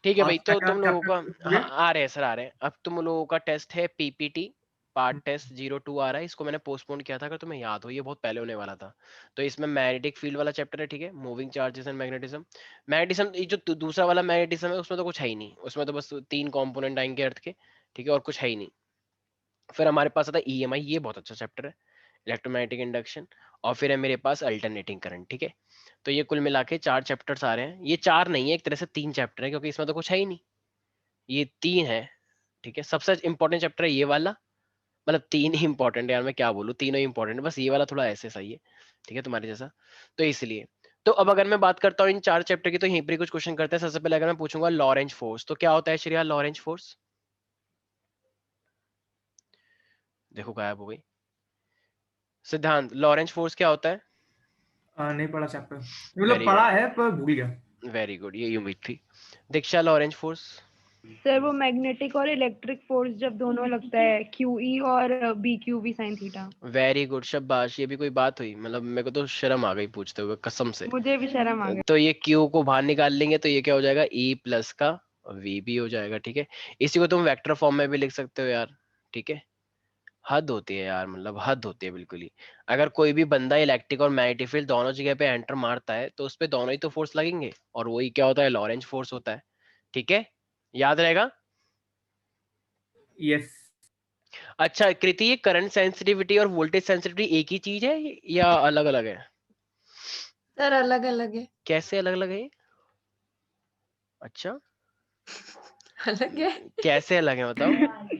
ठीक है और भाई, तो क्या तुम लोगों चैप्टर का, हाँ पूछोगे? आ रहे हैं सर, आ रहे हैं। अब तुम लोगों का टेस्ट है पीपीटी पार्ट टेस्ट 02 आ रहा है। इसको मैंने पोस्टपोन किया था, अगर तुम्हें याद हो, ये बहुत पहले होने वाला था। तो इसमें मैग्नेटिक फील्ड वाला चैप्टर है, ठीक है, moving charges and magnetism. Magnetism, ये जो दूसरा वाला मैग्नेटिज्म है, उसमें तो कुछ है ही नहीं, उसमें तो बस 3 कंपोनेंट आएंगे अर्थ के, ठीक है, और कुछ है ही नहीं। फिर हमारे पास आता है ईएमआई, ये बहुत अच्छा चैप्टर है, इलेक्ट्रोमैग्नेटिक इंडक्शन। और फिर है मेरे पास अल्टरनेटिंग करंट, ठीक है। तो ये कुल मिला के 4 चैप्टर्स आ रहे हैं। ये 4 नहीं है, एक तरह से 3 चैप्टर है, क्योंकि इसमें तो कुछ है ही नहीं, ये 3 है, ठीक है। सबसे इंपॉर्टेंट चैप्टर है ये वाला, मतलब 3 ही इंपॉर्टेंट है यार, मैं क्या बोलूँ, तीनों ही इंपॉर्टेंट है, बस ये वाला थोड़ा ऐसे सही है, ठीक है, तुम्हारे जैसा। तो इसलिए, तो अब अगर मैं बात करता हूँ इन 4 चैप्टर की, तो यहीं पर ही कुछ क्वेश्चन करते हैं। सबसे पहले अगर मैं पूछूंगा लॉरेंज फोर्स, तो क्या होता है श्रेया लॉरेंज फोर्स? देखो गायब हो गई। सिद्धांत, लॉरेंज फोर्स क्या होता है? नहीं पढ़ा चैप्टर, मतलब वेरी गुड, पढ़ा है पर भूल गया। वेरी गुड, ये उम्मीद थी। दीक्षा, लॉरेंज फोर्स? सर वो मैग्नेटिक और इलेक्ट्रिक फोर्स जब दोनों लगता है, QE और BQB sin theta. Very good, शाबाश, ये भी कोई बात हुई, मतलब मेरे को तो शर्म आ गई पूछते हुए, कसम से। मुझे भी शर्म आ गई। तो ये Q को बाहर निकाल लेंगे, तो ये क्या हो जाएगा, E प्लस का V भी हो जाएगा, ठीक है। इसी को तुम वेक्टर फॉर्म में भी लिख सकते हो यार, ठीक है। हद होती है यार, मतलब हद होती है बिल्कुल ही। अगर कोई भी बंदा इलेक्ट्रिक और मैग्नेटिक फील्ड दोनों जगह पे एंटर मारता है, तो उस पे दोनों ही तो फोर्स लगेंगे, और वही क्या होता है, लॉरेंज फोर्स होता है, ठीक है, याद रहेगा। यस। अच्छा कृति, ये करंट सेंसिटिविटी और वोल्टेज सेंसिटिविटी एक ही चीज है या अलग अलग है? सर अलग अलग है। कैसे अलग अलग है ये? अच्छा, अलग है। कैसे अलग है बताओ।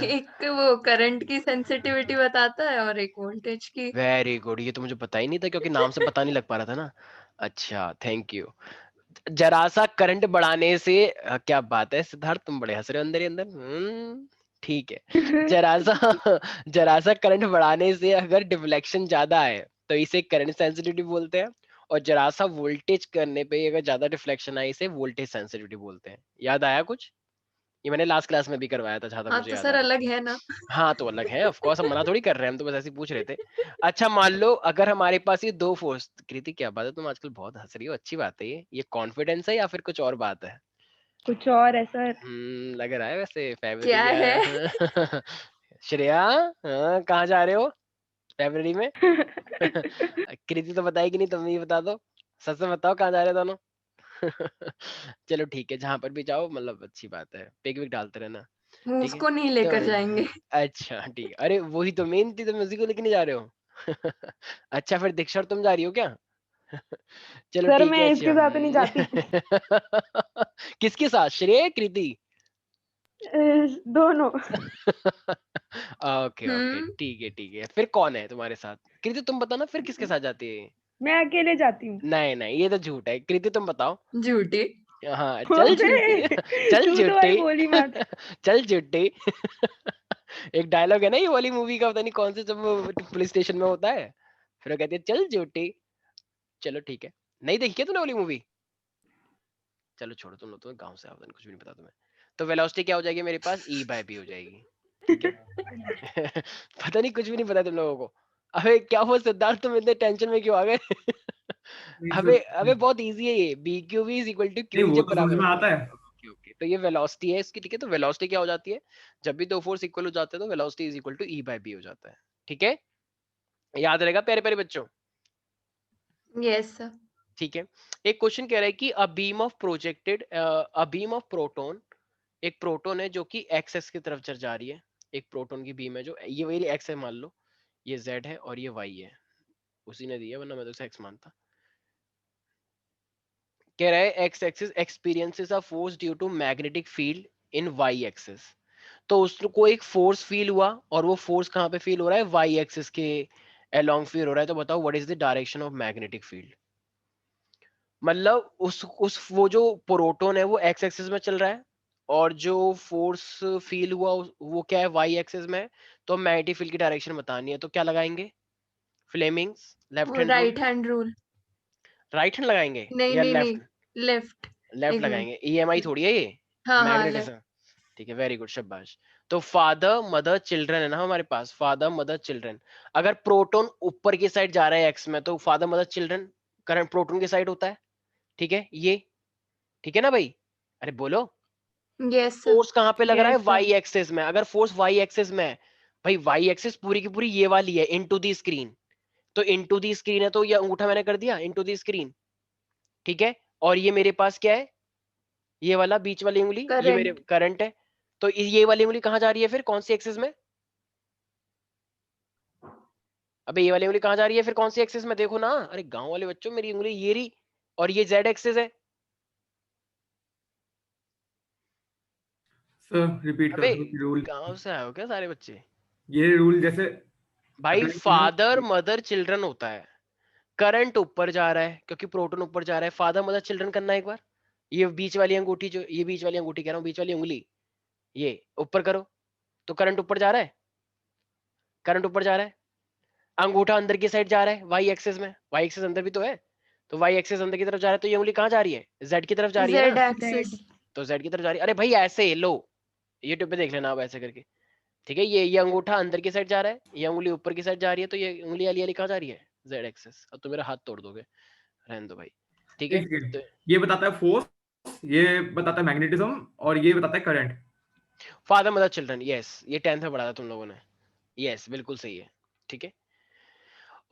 एक वो करंट की सेंसिटिविटी बताता है और एक वोल्टेज की। वेरी गुड, ये तो मुझे पता ही नहीं था, क्योंकि नाम से पता नहीं लग पा रहा था ना। अच्छा, थैंक यू। जरा सा करंट बढ़ाने से, क्या बात है सिद्धार्थ, तुम बड़े हंस रहे हो अंदर ही अंदर। ठीक है। जरा सा जरा सा करंट बढ़ाने से अगर डिफ्लेक्शन ज्यादा है, तो इसे करंट सेंसिटिविटी बोलते हैं। और जरा सा वोल्टेज करने पे अगर ज्यादा डिफ्लेक्शन आए, इसे वोल्टेज सेंसिटिविटी बोलते हैं। याद आया कुछ? ये मैंने लास्ट क्लास में भी करवाया था, जहां तक हाँ मुझे तो याद सर आ रहा अलग है। है ना। हाँ तो अलग है, ऑफ कोर्स, हम मना थोड़ी कर रहे हैं, हम तो बस ऐसे ही पूछ रहे थे। अच्छा मान लो अगर हमारे पास ये दो फोर्स, कृति क्या बात है, तुम आजकल बहुत हंस रही हो, अच्छी बात है, ये कॉन्फिडेंस है या फिर कुछ और बात है? कुछ और है सर। लग रहा है वैसे क्या फेब्रुअरी है? आया। श्रेया, हाँ, कहाँ जा रहे हो फेब्रुअरी में? कृति तो बताएगी नहीं, तुम ही बता दो, सच से बताओ कहाँ जा रहे हो दोनों। चलो ठीक है, जहां पर भी जाओ, मतलब अच्छी बात है, पिक विक डालते रहना, ठीक है। उसको नहीं तो लेकर जाएंगे। अच्छा ठीक है, अरे वही तो मेन थी, तुम उसी को लेके नहीं जा रहे हो। अच्छा फिर दीक्षा, और तुम जा रही हो क्या? चलो सर ठीक है, मैं अच्छा। इसके साथ नहीं जाती। किसके साथ, श्रेय कृति? दोनों। ओके ओके, हम्म। ठीक है, फिर कौन है तुम्हारे साथ? कृति तुम बताना फिर किसके साथ जाती है? मैं अकेले जाती हूँ। नहीं नहीं, ये तो झूठ है, कृति तुम बताओ। झूठी। हाँ चल झूठी। चल झूठ भाई झूठी। बोली मत। चल झूठी। एक डायलॉग है ना ये वाली मूवी का, पता नहीं कौन से, जब वो पुलिस स्टेशन में होता है, फिर वो कहती है चल झूठी। चलो ठीक है, नहीं देखी क्या तूने वाली मूवी? चलो छोड़ो, तुम लोग तो गांव से आओ, कुछ भी नहीं पता तुम्हें। तो वेलोसिटी क्या हो जाएगी मेरे पास, E बाय बी हो जाएगी, ठीक है। पता नहीं, कुछ भी नहीं पता तुम लोगों को। अबे क्या हुआ सिद्धार्थ, तुम इतने टेंशन में क्यों आ गए? नहीं अबे अबे बहुत इजी है ये, B q v is equal to q E वो जब तो समझ बराबर में होते आता हैं। है। ओके ओके, तो ये वेलोसिटी है इसकी, ठीक है। तो वेलोसिटी क्या हो जाती है, जब भी दो फोर्स इक्वल हो जाते हैं, तो velocity is equal to E by B हो जाता है, ठीक है। याद रहेगा प्यारे प्यारे बच्चों, यस सर। ठीक है। एक क्वेश्चन कह रहा है कि अ बीम ऑफ प्रोटोन, एक प्रोटोन है जो कि एक्स एक्स की तरफ चल जा रही है। एक प्रोटोन की बीम है, जो ये वही एक्स है मान लो, ये जेड है और ये वाई है, उसी ने दिया, वरना मैं तो एक्स मानता। कह रहा है x axis experiences a force due to magnetic field in y axis. तो उसको एक फोर्स फील हुआ, और वो फोर्स कहाँ पे फील हो रहा है, वाई एक्सिस के अलोंग फील हो रहा है। तो बताओ what is the direction of magnetic field? मतलब उस वो जो प्रोटोन है वो एक्स एक्सिस में चल रहा है, और जो फोर्स फील हुआ वो क्या है, वाई एक्सिस में है। तो मैग्नेटिक फील्ड की डायरेक्शन बतानी है, तो क्या लगाएंगे, फ्लेमिंग्स लेफ्ट वो hand rule, right hand rule. Right hand लगाएंगे नहीं या नहीं नहीं। लेफ्ट? लेफ्ट। लेफ्ट एक लगाएंगे, ईएमआई मिनट। थोड़ी है ये, हाँ हाँ लेफ्ट। मैग्नेटिज्म, ठीक है, वेरी गुड, शाबाश। तो फादर मदर चिल्ड्रन है ना हमारे पास, फादर मदर चिल्ड्रन। अगर प्रोटॉन ऊपर की साइड जा रहा है एक्स में, तो father mother children current proton की साइड होता है, ठीक है ये, ठीक है ना भाई। अरे बोलो, यस सर। फोर्स कहाँ पे लग रहा है? Yes, sir. वाई एक्सिस में। अगर फोर्स वाई एक्सिस में है, भाई वाई एक्सिस पूरी की पूरी ये वाली है, इनटू दी स्क्रीन। तो इनटू दी स्क्रीन है, तो ये अंगूठा मैंने कर दिया इनटू दी स्क्रीन, ठीक है। और ये मेरे पास क्या है? ये वाला बीच वाली उंगली, ये मेरे करंट। करंट है। तो ये वाली उंगली कहाँ जा रही है फिर, कौन सी एक्सिस में? अबे ये वाली उंगली कहाँ जा रही है फिर, कौन सी एक्सिस में? देखो ना, अरे गांव वाले बच्चों, मेरी उंगली ये रही, और ये जेड एक्सिस है। सर रिपीट कर अबे दो रूल। गांव से आए हो क्या सारे बच्चे? ये रूल जैसे भाई अप्लाई करना फादर मदर चिल्ड्रन होता है, करंट ऊपर जा रहा है क्योंकि प्रोटॉन ऊपर जा रहा है, फादर मदर चिल्ड्रन करना है एक बार। ये बीच वाली अंगूठी, जो ये बीच वाली अंगूठी कह रहा हूँ, बीच वाली उंगली, ये ऊपर करो, तो करंट ऊपर जा रहा है, करंट ऊपर जा रहा है। अंगूठा अंदर की साइड जा रहा है वाई एक्सिस में, वाई एक्सिस अंदर भी तो है, तो वाई एक्सिस अंदर की तरफ जा रहा है, तो ये उंगली कहाँ जा रही है? जेड की तरफ जा रही है जेड ना, एक्सिस। Z. तो जेड की तरफ जा रही है। अरे भाई ऐसे लो, यूट्यूब पे देख लेना आप ऐसे करके, ठीक है। ये अंगूठा अंदर की साइड जा रहा है, ये उंगली ऊपर की साइड जा रही है, तो ये उंगली वाली वाली कहाँ जा रही है? Z axis. अब तो मेरा हाथ तोड़ दोगे, रहने दो भाई, ठीक है। एक सेकेंड, तो ये बताता है फोर्स, ये बताता है मैग्नेटिज्म, और ये बताता है current. Father mother children, yes, ये 10th में पढ़ा था तुम लोगों ने, यस बिल्कुल सही है, ठीक है।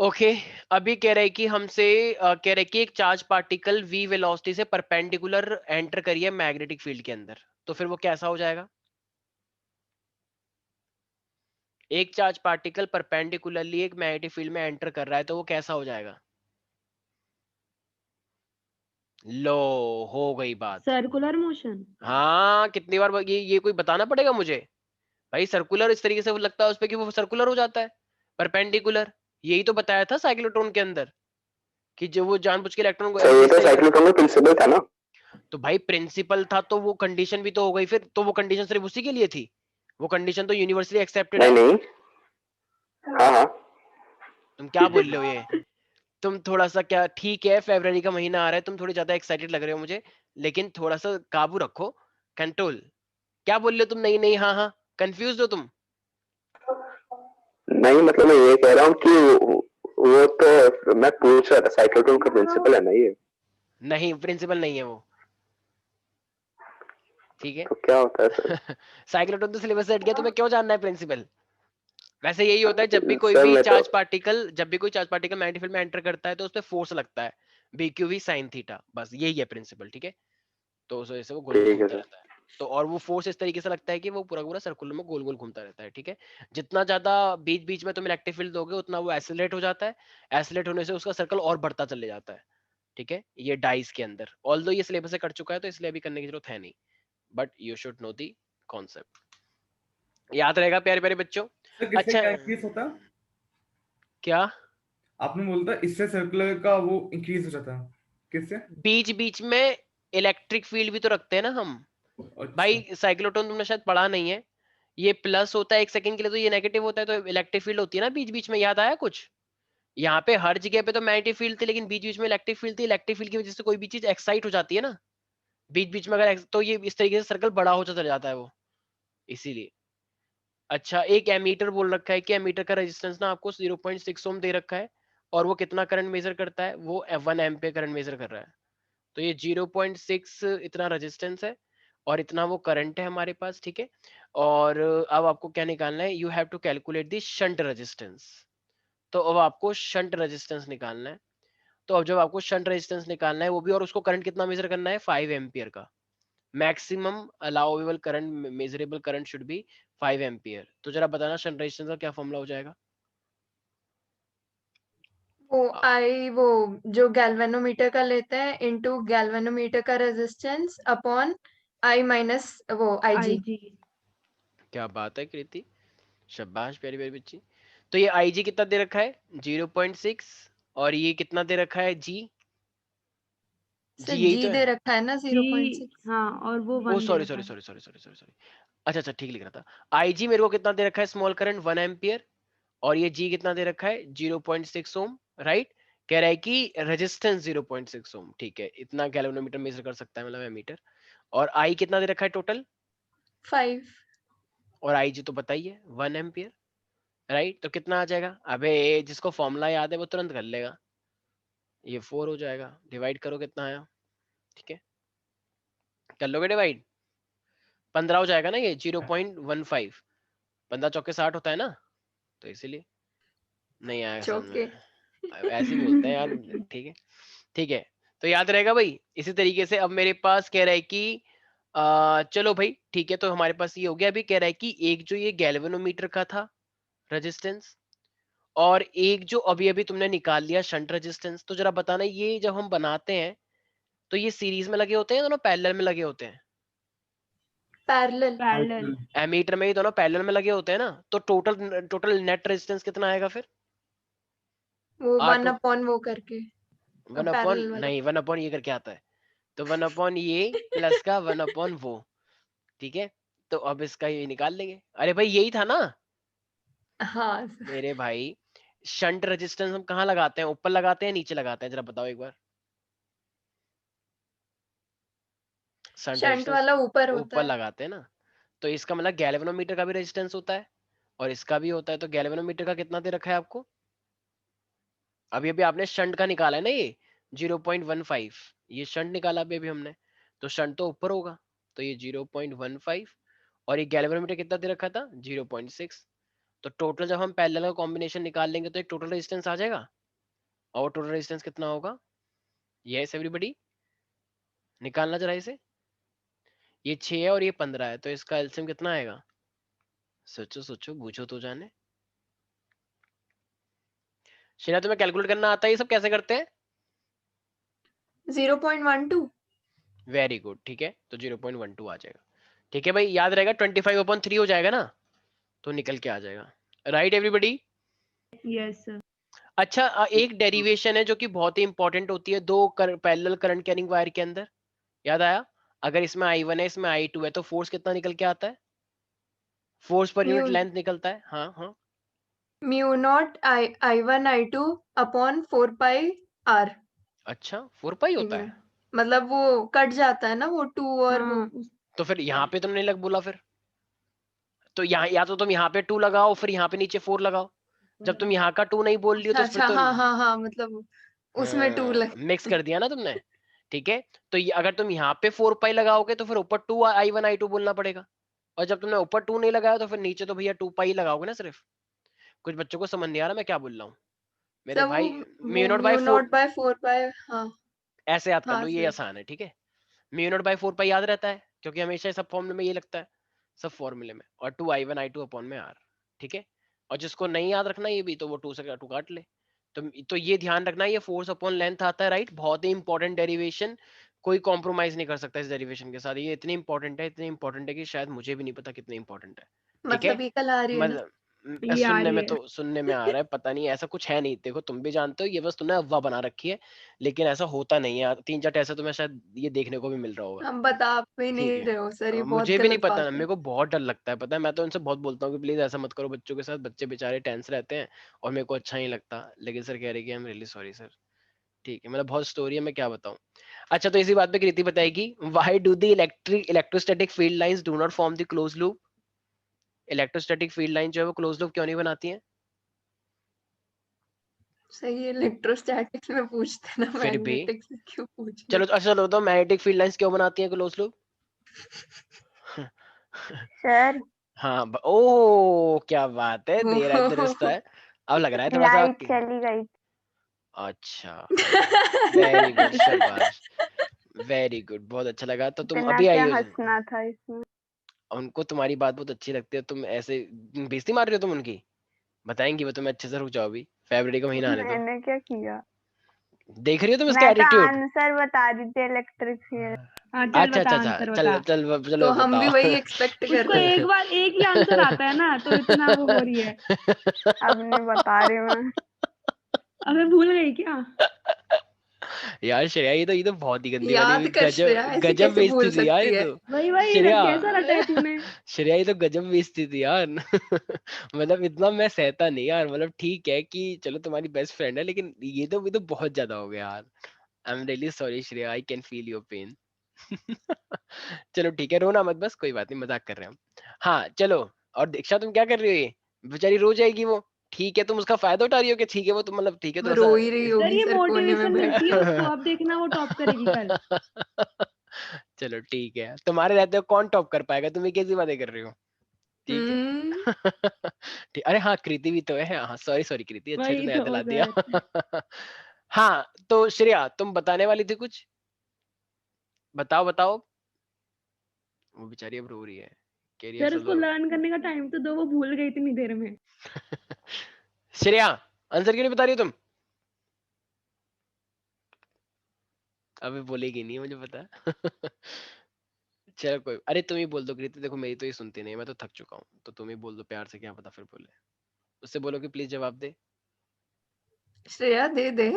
ओके, अभी कह रहे कि हमसे कह रहे कि एक चार्ज पार्टिकल v वेलोसिटी से परपेंडिकुलर एंटर करिए मैग्नेटिक फील्ड के अंदर, तो फिर वो कैसा हो जाएगा? एक चार्ज पार्टिकल परपेंडिकुलरली एक मैग्नेटिक फील्ड में एंटर कर रहा है, तो वो कैसा हो जाएगा? लो, हो गई बात। Circular motion. हाँ, कितनी बार ये कोई बताना पड़ेगा मुझे? भाई सर्कुलर इस तरीके से वो लगता है उस पे कि वो सर्कुलर हो जाता है, परपेंडिकुलर। यही तो बताया था साइक्लोट्रॉन के अंदर, कि जो वो जानबूझ के इलेक्ट्रॉन को तो ऐसे ये इस तो तरीके। साइक्लोट्रॉन का प्रिंसिपल था ना। तो भाई प्रिंसिपल था तो वो कंडीशन भी तो हो गई फिर, तो वो कंडीशन सिर्फ उसी के लिए थी, वो कंडीशन तो यूनिवर्सली एक्सेप्टेड नहीं है। नहीं, हाँ हाँ, तुम क्या बोल रहे हो ये? तुम थोड़ा सा क्या, ठीक है फरवरी का महीना आ रहा है, तुम थोड़ी ज्यादा एक्साइटेड लग रहे हो मुझे, लेकिन थोड़ा सा काबू रखो, कंट्रोल। क्या बोल रहे हो तुम? नहीं नहीं हाँ हाँ, कंफ्यूज हो तुम? नहीं मतलब मैं ये कह रहा हूँ कि वो तो मैं पूछ रहा था, साइक्लोट्रॉन का प्रिंसिपल है ना ये। नहीं, प्रिंसिपल नहीं है वो, ठीक है। तो क्या होता है सर? साइक्लोट्रॉन तो सिलेबस से हट गया, तुम्हें क्यों जानना है प्रिंसिपल? वैसे यही होता है, जब भी कोई सर भी मैं तो चार्ज पार्टिकल, जब भी कोई चार्ज पार्टिकल मैग्नेटिक फील्ड में एंटर करता है तो उस पर फोर्स लगता है, B q v sine theta, बस यही है प्रिंसिपल, ठीक है। तो उस वजह से वो गोल गोल ठीक है घूमता सर। रहता है। तो और वो फोर्स इस तरीके से लगता है कि वो पूरा पूरा सर्कुलर में गोल गोल घूमता रहता है, ठीक है। जितना ज्यादा बीच बीच में तुम इलेक्ट्रिक फील्ड दोगे, उतना वो एसिलेट हो जाता है, एसिलेट होने से उसका सर्कल और बढ़ता चले जाता है, ठीक है। ये डाइस के अंदर, ऑल्दो ये सिलेबस से कट चुका है तो इसलिए अभी करने की जरूरत है नहीं, but you should know the concept, याद रहेगा प्यारे प्यारे बच्चों। सर किससे अच्छा, क्या इंक्रीज होता है? क्या? आपने बोलता इससे सर्कुलर का वो इंक्रीज हो जाता है, किससे? बीच बीच में इलेक्ट्रिक फील्ड भी तो रखते हैं ना हम। अच्छा। भाई साइक्लोट्रॉन तुमने शायद पढ़ा नहीं है, ये प्लस होता है एक सेकंड के लिए, तो ये नेगेटिव होता है, तो इलेक्ट्रिक फील्ड होती है ना बीच बीच में, याद आया कुछ? यहाँ पे हर जगह पे तो मैग्नेटिक फील्ड थी, लेकिन बीच बीच में इलेक्ट्रिक फील्ड थी, इलेक्ट्रिक फील्ड की वजह से कोई भी चीज एक्साइट हो जाती है ना बीच बीच में, अगर तो ये इस तरीके से सर्कल बड़ा हो चला जाता है वो, इसीलिए। अच्छा, एक एमीटर बोल रखा है कि एमीटर का रेजिस्टेंस ना आपको 0.6 ओम दे रखा है, और वो कितना करंट मेजर करता है? वो 1 एम्पियर करंट मेजर कर रहा है। तो ये 0.6 इतना रेजिस्टेंस है, और इतना वो करंट है हमारे पास, ठीक है। और अब आपको क्या निकालना है? You have to calculate the shunt resistance. तो अब आपको शंट रेजिस्टेंस निकालना है। तो अब जब आपको शंट रेजिस्टेंस निकालना है वो भी, और उसको करंट कितना मेजर करना है? 5 एम्पियर का। Maximum allowable current, measurable current should be 5 ampere. तो जरा बताना शंट रेजिस्टेंस का क्या फॉर्मूला हो जाएगा? वो जो गैल्वेनोमीटर का लेते हैं इनटू गैल्वेनोमीटर का रेजिस्टेंस अपॉन आई माइनस वो आईजी। IG. क्या बात है कृति, शाबाश प्यारी प्यारी बच्ची। तो ये आईजी कितना दे रखा है? 0.6, और ये कितना दे रखा है? जी, सर जी यही जी तो दे है। रखा है ना G. 0.6। हाँ, और वो ओ 1 दे सॉरी रखा सॉरी है. Sorry sorry sorry sorry sorry, अच्छा अच्छा ठीक लिख रहा था। आईजी मेरे को कितना दे रखा है? स्मॉल करंट 1 एम्पियर, और ये जी कितना दे रखा है? 0.6 ओम, राइट। कह रहा है कि रेजिस्टेंस 0.6 ओम, ठीक है, इतना गैल्वेनोमीटर मेजर कर सकता है, मतलब एमीटर। और आई कितना दे रखा है टोटल? 5। और आई जी तो बताइए 1 एम्पियर, राइट। तो कितना आ जाएगा? अबे जिसको फॉर्मूला याद है वो तुरंत कर लेगा, ये 4 हो जाएगा, डिवाइड करो कितना आया, ठीक है। कर लोगे डिवाइड? 15 हो जाएगा ना ये 0.15। 15 चौके 60 होता है ना, तो इसीलिए नहीं आया समझ चौके में। अब ऐसे ही बोलते हैं यार। ठीक है ठीक है, तो याद रहेगा भाई। इसी तरीके से अब मेरे पास कह रहा है कि चलो भाई ठीक है, तो हमारे पास ये हो गया। अभी कह रहा है कि एक जो ये गैल्वेनोमीटर का था रेजिस्टेंस, और एक जो अभी अभी तुमने निकाल लिया शंट रेजिस्टेंस। तो जरा बताना, ये जब हम बनाते हैं तो ये सीरीज में लगे होते हैं दोनों पैरेलल में लगे होते हैं? पैरेलल। पैरेलल। एमीटर में ये दोनों पैरेलल में लगे होते हैं ना, तो टोटल नेट रेजिस्टेंस कितना आएगा फिर? वो आर 1 टू अपॉन वो करके 1 अपॉन पैरेलल वाला। नहीं 1 अपॉन ये करके आता है, तो 1 अपॉन ये प्लस का 1 अपॉन वो। ठीक है, तो अब इसका ये निकाल लेंगे। अरे भाई यही था ना हाँ मेरे भाई। शंट रेजिस्टेंस हम कहाँ लगाते हैं, ऊपर लगाते हैं नीचे लगाते हैं, जरा बताओ एक बार। शंट शंट रेजिस्टेंस वाला ऊपर होता ऊपर है। लगाते हैं ना, तो इसका मतलब गैल्वेनोमीटर का भी रेजिस्टेंस होता है और इसका भी होता है। तो गैल्वेनोमीटर का कितना दे रखा है आपको? अभी अभी आपने शंट का निकाला है ना, ये 0.15 ये शंट निकाला अभी अभी हमने, तो शंट तो ऊपर होगा, तो ये 0.15 और ये गैल्वेनोमीटर कितना दे रखा था 0.6। तो टोटल जब हम पैरेलल का कॉम्बिनेशन निकाल लेंगे तो एक टोटल रेजिस्टेंस आ जाएगा। और टोटल रेजिस्टेंस कितना होगा? यस एवरीबॉडी, निकालना जरा इसे। ये 6 है और ये 15 है, तो इसका एलसीएम कितना आएगा? सोचो सोचो, बूझो तो जाने। श्रेया तुम्हें कैलकुलेट करना आता है ये सब कैसे करते हैं? 0.12। वेरी गुड, ठीक है, तो 0.12 आ जाएगा। ठीक है भाई, याद रहेगा 25/3 हो जाएगा ना, तो निकल के आ जाएगा। Right everybody? Yes sir. अच्छा, एक डेरिवेशन है जो कि बहुत ही इंपॉर्टेंट होती है दो पैरेलल करंट कैरिंग वायर के अंदर। याद आया? अगर इसमें I1 है इसमें I2 है, तो फोर्स कितना निकल के आता है? Force per unit mu length निकलता है। हाँ हाँ, mu naught I1 I2 upon 4 पाई R। अच्छा 4 पाई होता इनमें है। मतलब वो कट जाता है ना वो 2 और वो हाँ। तो फिर यहाँ पे तुमने लग बोला फिर, तो यहाँ या तो तुम यहाँ पे 2 लगाओ फिर यहाँ पे नीचे 4 लगाओ। जब तुम यहाँ का 2 नहीं बोल रही हो अच्छा तो फिर अच्छा तो हाँ हाँ हाँ मतलब उसमें 2 लग। मिक्स कर दिया ना तुमने। ठीक है, तो ये अगर तुम यहाँ पे 4 पाई लगाओगे तो फिर ऊपर 2 I1 I2 बोलना पड़ेगा, और जब तुमने ऊपर 2 नहीं लगाया तो फिर नीचे तो भैया 2 पाई लगाओगे ना सिर्फ। कुछ बच्चों को समझ नहीं आ रहा मैं क्या बोल रहा हूँ मेरे सब भाई। म्यू वो naught by mu 4 naught by 4 pi. हाँ ऐसे याद कर हाँ लो, ये सही। आसान है। ठीक है, म्यू नॉट बाय 4 पाई याद रहता है क्योंकि हमेशा सब फॉर्मूले में ये लगता है, सब फॉर्मूले में, और 2I1 I2 अपॉन में R। ठीक है, और जिसको नहीं याद रखना ये भी, तो वो 2 से 2 काट ले। तो ये ध्यान रखना, ये फोर्स अपॉन लेंथ आता है। राइट, बहुत ही इंपॉर्टेंट डेरिवेशन, कोई कॉम्प्रोमाइज नहीं कर सकता इस डेरिवेशन के साथ। ये इतनी इंपॉर्टेंट है कि शायद मुझे भी नहीं पता कितनी इंपॉर्टेंट है। ठीक है, मतलब ये कल आ रही है ना। मतलब ये आ रही है। सुनने में आ रहा है, पता नहीं ऐसा कुछ है नहीं। देखो तुम भी जानते हो, ये बस तुमने अफवाह बना रखी है, लेकिन ऐसा होता नहीं है। 3-4 ऐसा तुम्हें शायद ये देखने को भी मिल रहा होगा। हम बता भी ठीक नहीं है, रहे हो सर, ये बहुत मुझे भी नहीं गलत पता, बात है। मेरे को बहुत डर लगता है, पता है। मैं तो उनसे बहुत बोलता हूँ कि प्लीज ऐसा मत करो बच्चों के साथ, बच्चे बेचारे टेंस रहते हैं और मेरे को अच्छा नहीं लगता, लेकिन सर कह रहे कि आई एम रियली सॉरी सर। ठीक है, मतलब बहुत स्टोरी है, मैं क्या बताऊं। अच्छा, तो इसी बात पे कृति बताएगी, why do the electrostatic field lines do not form the close loop. Electrostatic field line जो है वो क्लोज लूप क्यों नहीं बनाती है? सही है, इलेक्ट्रोस्टैटिक्स में पूछते ना, फिर भी मैग्नेटिक्स में क्यों पूछ रहे चलो, अच्छा चलो, तो मैग्नेटिक फील्ड लाइंस क्यों बनाती है क्लोज लूप? सर हाँ ओ क्या बात है, देर है दुरुस्त हो? है। अब लग रहा है थोड़ा सा लाइट चली गई। अच्छा, वेरी गुड, शाबाश, वेरी गुड, बहुत अच्छा लगा। तो तुम इतना अभी क्या आई हो, हंसना था इसमें। उनको तुम्हारी बात बहुत अच्छी लगती है, तुम ऐसे बेइज्जती मार रही हो तुम उनकी। बताएंगी वो तुम्हें अच्छे से, रुक जाओ अभी, फरवरी का महीना आने दो। मैंने क्या किया? देख रही हो तुम इसका मैं तो एटीट्यूड? आंसर बता रही थी इलेक्ट्रिक फील्ड। हाँ चल अच्छा बता, अच्छा अच्छा, आंसर चल बता। चल तो चलो हम भी बताओ। वही एक्सपेक्ट कर उसको रहे एक बार एक ही आंसर आता है ना, तो इतना वो हो रही है। अब नहीं बता रही मैं। अबे भूल गई क्या? यार श्रेया, ये तो बहुत ही हैं। गंदी वाली, याद कर श्रेया, गजब ऐसे गजब कैसे बेइज्जती भूल थी यार ये सकती है। तो। वही श्रेया, कैसा रटा है तूने? श्रेया ये तो गजब बेइज्जती थी यार। मतलब इतना मैं सहता नहीं यार, मतलब ठीक है कि चलो तुम्हारी बेस्ट फ्रेंड है, लेकिन ये तो बहुत ज्यादा हो गया यार। I am really sorry Shreya, I can feel your pain. चलो ठीक है, रोना मत, बस कोई बात नहीं, मजाक कर रहे हैं हम। हाँ चलो, और दीक्षा तुम क्या कर रही हो? ये बेचारी रो जाएगी वो। ठीक है, तुम उसका फायदा उठा रही हो कि ठीक है वो, तुम मतलब ठीक है वो थोड़ा रो सा। ही रही सर होगी ये सर, कोने में मोटिवेशन बैठ मिलती है के। उसको, अब देखना वो टॉप करेगी कल। चलो ठीक है, तुम्हारे रहते हो कौन टॉप कर पाएगा, तुम ये कैसी बातें कर रही हो? ठीक है। ठीक, अरे हाँ कृति भी तो है, हाँ सॉरी सॉरी कृति, अच्छा वही तूने याद तो दिला दिया। सर। हाँ तो श्रेया तुम बताने वाली थी कुछ, बताओ बताओ। वो बेचारी अब रो रही है, कह रही है सर उसको चलो। लर्न करने का टाइम तो दो, वो भूल गई इतनी देर में। श्रेया आंसर क्यों नहीं बता रही हो तुम? अभी बोलेगी नहीं मुझे पता है। चलो कोई, अरे तुम ही बोल दो कृति, देखो मेरी तो ये सुनती नहीं, मैं तो थक चुका हूँ, तो तुम ही बोल दो प्यार से, क्या पता फिर बोले। उससे बोलो कि प्लीज जवाब दे। श्रेया दे दे।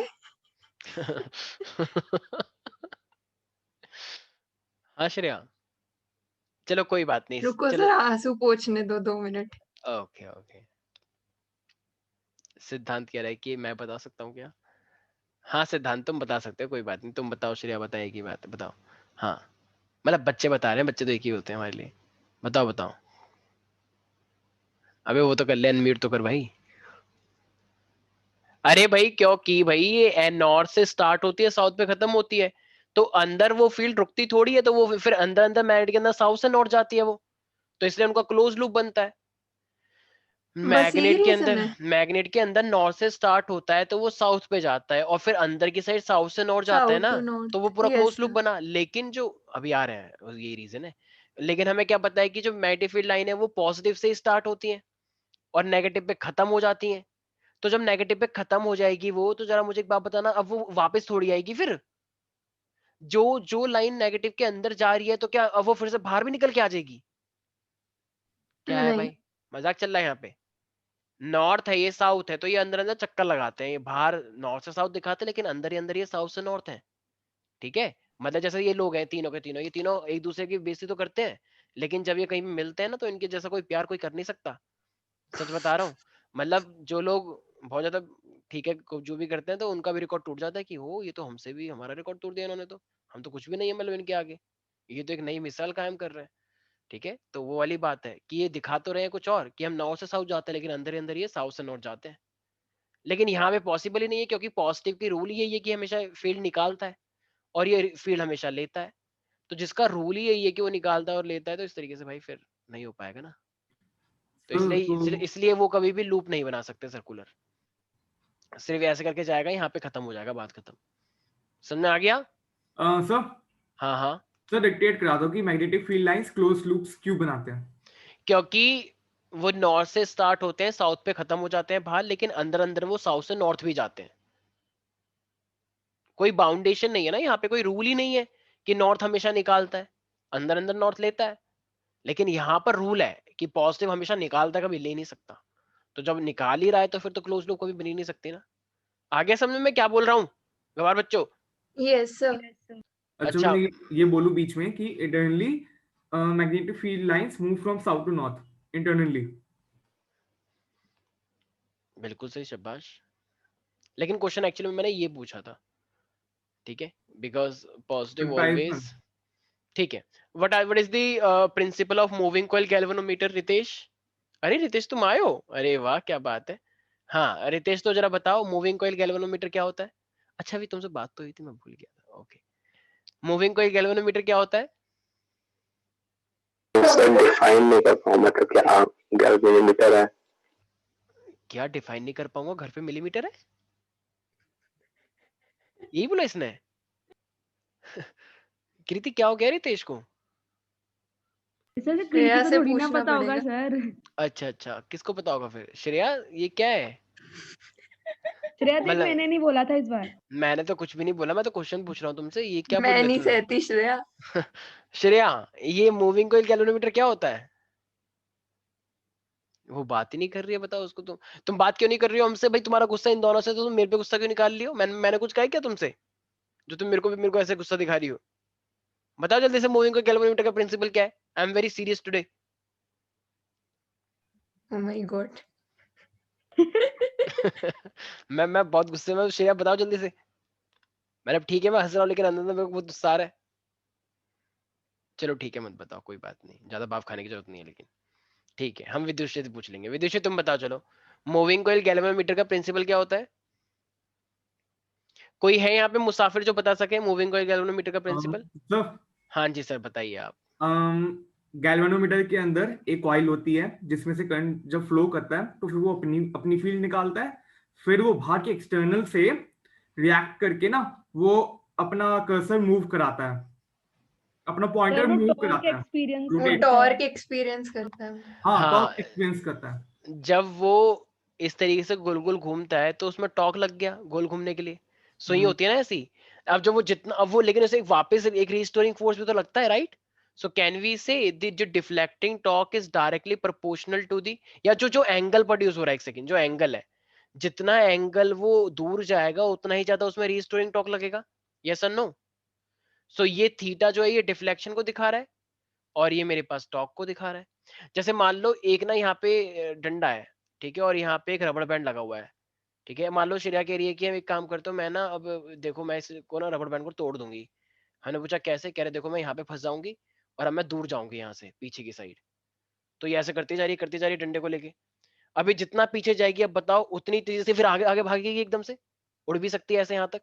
हाँ श्रेया, चलो कोई बात नहीं, रुको चलो। जरा आंसू पोंछने दो 2 मिनट। ओके ओके, सिद्धांत कह रहा है कि मैं बता सकता हूँ क्या? हाँ सिद्धांत तुम बता सकते हो, कोई बात नहीं, तुम बताओ श्रेया, बताए की बात है, बताओ। हाँ मतलब बच्चे बता रहे हैं, बच्चे तो एक ही होते हैं हमारे लिए। बताओ बताओ, अबे वो तो कर ले, अनम्यूट तो कर भाई। अरे भाई क्योंकि भाई ये नॉर्थ से स्टार्ट होती है, साउथ पे खत्म होती है, तो अंदर वो फील्ड रुकती थोड़ी है, तो वो फिर अंदर अंदर मैग्नेट के अंदर साउथ से नॉर्थ जाती है वो, तो इसलिए उनका क्लोज लूप बनता है। बस यही मैग्नेट के रीजन अंदर, है। मैग्नेट के अंदर नॉर्थ से स्टार्ट होता है तो वो साउथ पे जाता है, और फिर अंदर की साइड साउथ से नॉर्थ जाता है साउथ ना, टू तो वो नॉर्थ, पूरा यस क्लोज लूप सर। बना। लेकिन जो अभी आ रहे हैं यही रीजन है, लेकिन हमें क्या पता है कि जो मैग्नेटिक फील्ड लाइन है वो पॉजिटिव से स्टार्ट होती है और नेगेटिव पे खत्म हो जाती है। तो जब नेगेटिव पे खत्म हो जाएगी वो, तो जरा मुझे एक बात बताना, अब वो वापस थोड़ी आएगी फिर? जो जो लाइन नेगेटिव के अंदर जा रही है, तो क्या अब वो फिर से बाहर भी निकल के आ जाएगी? क्या है नहीं। भाई, मजाक चल रहा है यहाँ पे? नॉर्थ है, ये साउथ है, तो ये अंदर अंदर चक्कर लगाते हैं, ये बाहर नॉर्थ से साउथ दिखाते हैं, लेकिन अंदर ही अंदर ये साउथ से नॉर्थ है। ठीक है, मतलब जैसे ये लोग हैं तीनों के तीनों, ये तीनों एक दूसरे की बेइज्जती तो करते हैं, लेकिन जब ये कहीं भी मिलते हैं ना, तो इनके जैसा कोई प्यार कोई कर नहीं सकता। सच बता रहा हूँ, मतलब जो लोग बहुत ज्यादा ठीक है जो भी करते हैं, तो उनका भी रिकॉर्ड टूट जाता है कि हो ये तो हमसे भी हमारा रिकॉर्ड तोड़ दिया इन्होंने, तो हम तो कुछ भी नहीं है मतलब इनके आगे, ये तो एक नई मिसाल कायम कर रहे हैं। ठीक है, तो वो वाली बात है कि ये दिखा तो रहे हैं कुछ और कि हम नॉर्थ से साउथ जाते हैं, लेकिन अंदर ही अंदर ये साउथ से नॉर्थ जाते हैं। लेकिन यहाँ पे पॉसिबल ही नहीं है, क्योंकि पॉजिटिव की रूल यही है कि हमेशा फील्ड निकालता है और ये फील्ड हमेशा लेता है, तो जिसका रूल ही यही है कि वो निकालता है और लेता है, तो इस तरीके से भाई फिर नहीं हो पाएगा ना। तो सर इसलिए तो इसलिए वो कभी भी लूप नहीं बना सकते सर्कुलर, सिर्फ ऐसे करके जाएगा, यहाँ पे खत्म हो जाएगा, बात खत्म। समझ में आ गया? सर हाँ हाँ, सर डिक्टेट करा दो कि magnetic field lines close loops क्यों बनाते हैं। क्योंकि वो नॉर्थ से स्टार्ट होते हैं, साउथ पे खत्म हो जाते हैं बाहर, लेकिन अंदर अंदर वो साउथ से नॉर्थ भी जाते हैं। कोई बाउंडेशन नहीं है ना यहाँ पे, कोई रूल ही नहीं है कि नॉर्थ हमेशा निकालता है, अंदर अंदर नॉर्थ लेता है। लेकिन यहाँ पर रूल है कि पॉजिटिव हमेशा निकालता है, कभी ले नहीं सकता। तो जब निकाल ही रहा है, तो फिर तो क्लोज लूप कभी बन ही नहीं सकती ना। आगे समझ में क्या बोल रहा हूँ गवार बच्चों? Yes sir. अच्छा अच्छा, मैंने ये बोलूं बीच में कि internally magnetic field lines move from south to north internally. बिल्कुल सही, शाबाश। लेकिन क्वेश्चन एक्चुअली में मैंने ये पूछा था, ठीक है, बिकॉज पॉजिटिव ऑलवेज। ठीक है, what is the principle of moving coil galvanometer, Ritesh? अरे रितेश तुम आए हो, अरे वाह क्या बात है। हाँ रितेश तो जरा बताओ, मूविंग कॉइल गैल्वेनोमीटर क्या होता है? अच्छा अभी तुमसे बात तो हुई थी, मैं भूल गया था। ओके, मूविंग कॉइल गैल्वेनोमीटर क्या होता है? सर डिफाइन नहीं कर पाऊँ, मतलब क्या गैल्वेनोमीटर है? क्या डिफाइन नहीं कर पाऊंगा, घर पे मिलीमीटर है, यही बोला इसने? कृति क्या हो गया रितेश को? सर कृति श्रेया को से थोड़ी ना पूछना पता होगा पड़ेगा। सर। अच्छा अच्छा, किसको पता होगा फिर? श्रेया ये क्या है? श्रेया देख मतलब मैंने नहीं बोला था इस बार। मैंने तो कुछ भी नहीं बोला, मैं तो क्वेश्चन पूछ रहा हूँ तुमसे, ये क्या बोल मैं दिया नहीं तूने? सहती श्रेया। श्रेया ये मूविंग कॉइल गैल्वेनोमीटर क्या होता है? वो बात ही नहीं कर रही है, बताओ उसको। तुम बात क्यों नहीं कर रही हो हमसे भाई? तुम्हारा गुस्सा इन दोनों से, तो तुम मेरे पे गुस्सा क्यों निकाल रही हो? मैंने कुछ कहा है क्या तुमसे जो तुम मेरे को ऐसे गुस्सा दिखा रही हो? बताओ जल्दी से, मूविंग कॉइल गैल्वेनोमीटर का प्रिंसिपल क्या है? I am very serious today. Oh my God. मैं बहुत गुस्से में हूँ। श्रेया बताओ जल्दी से। मतलब ठीक है मैं हंस रहा हूँ, लेकिन अंदर अंदर मेरे को बहुत गुस्सा आ रहा है। चलो ठीक है मत बताओ, कोई बात नहीं, ज्यादा भाव खाने की जरूरत नहीं है, लेकिन ठीक है हम विदुषी से पूछ लेंगे। विदुषी तुम बताओ चलो, मूविंग कॉइल गैल्वेनोमीटर का प्रिंसिपल क्या होता है? कोई है यहाँ पे मुसाफिर जो बता सके मूविंग कॉइल गैल्वेनोमीटर का प्रिंसिपल? सर हाँ जी सर, बताइए आप। गैल्वेनोमीटर के अंदर एक कॉइल होती है जिसमें से करंट जब फ्लो करता है तो फिर वो अपनी अपनी फील्ड निकालता है, फिर वो बाहर के एक्सटर्नल से रिएक्ट करके ना वो अपना कर्सर मूव कराता है, अपना सर पॉइंटर वो मूव टॉर्क कराता है, एक्सपीरियंस वो रोटेट। करता है। टॉर्क एक्सपीरियंस करता है। हाँ, हाँ, टॉर्क एक्सपीरियंस करता है। जब वो इस तरीके से गोल गोल घूमता है तो उसमें टॉर्क लग गया गोल घूमने के लिए, सुई होती है ना ऐसी। अब जब वो जितना, अब वो लेकिन उसे वापस एक रिस्टोरिंग फोर्स भी तो लगता है, right? So can we say जो deflecting torque is directly proportional to the, या जो जो एंगल प्रोड्यूस हो रहा है, एक सेकंड, जो एंगल है, जितना एंगल वो दूर जाएगा उतना ही ज्यादा उसमें रिस्टोरिंग टॉर्क लगेगा, यस और नो? सो ये थीटा जो है ये डिफ्लेक्शन को दिखा रहा है और ये मेरे पास टॉर्क को दिखा रहा है। जैसे मान लो एक ना यहाँ पे डंडा है, ठीक है, और यहाँ पे एक रबड़ बैंड लगा हुआ है, ठीक है। मान लो श्रेया कह रही है कि हम एक काम करते हो, मैं ना अब देखो मैं इसको ना रबड़ बैंड को तोड़ दूंगी। हमने पूछा कैसे, कह रहे देखो मैं यहाँ पे फंस जाऊंगी और अब मैं दूर जाऊंगी यहाँ से पीछे की साइड। तो ये ऐसे करती जा रही है, करती जा रही है डंडे को लेके। अभी जितना पीछे जाएगी, अब बताओ उतनी तेजी से फिर आगे आगे भागेगी एकदम से, उड़ भी सकती है ऐसे यहाँ तक।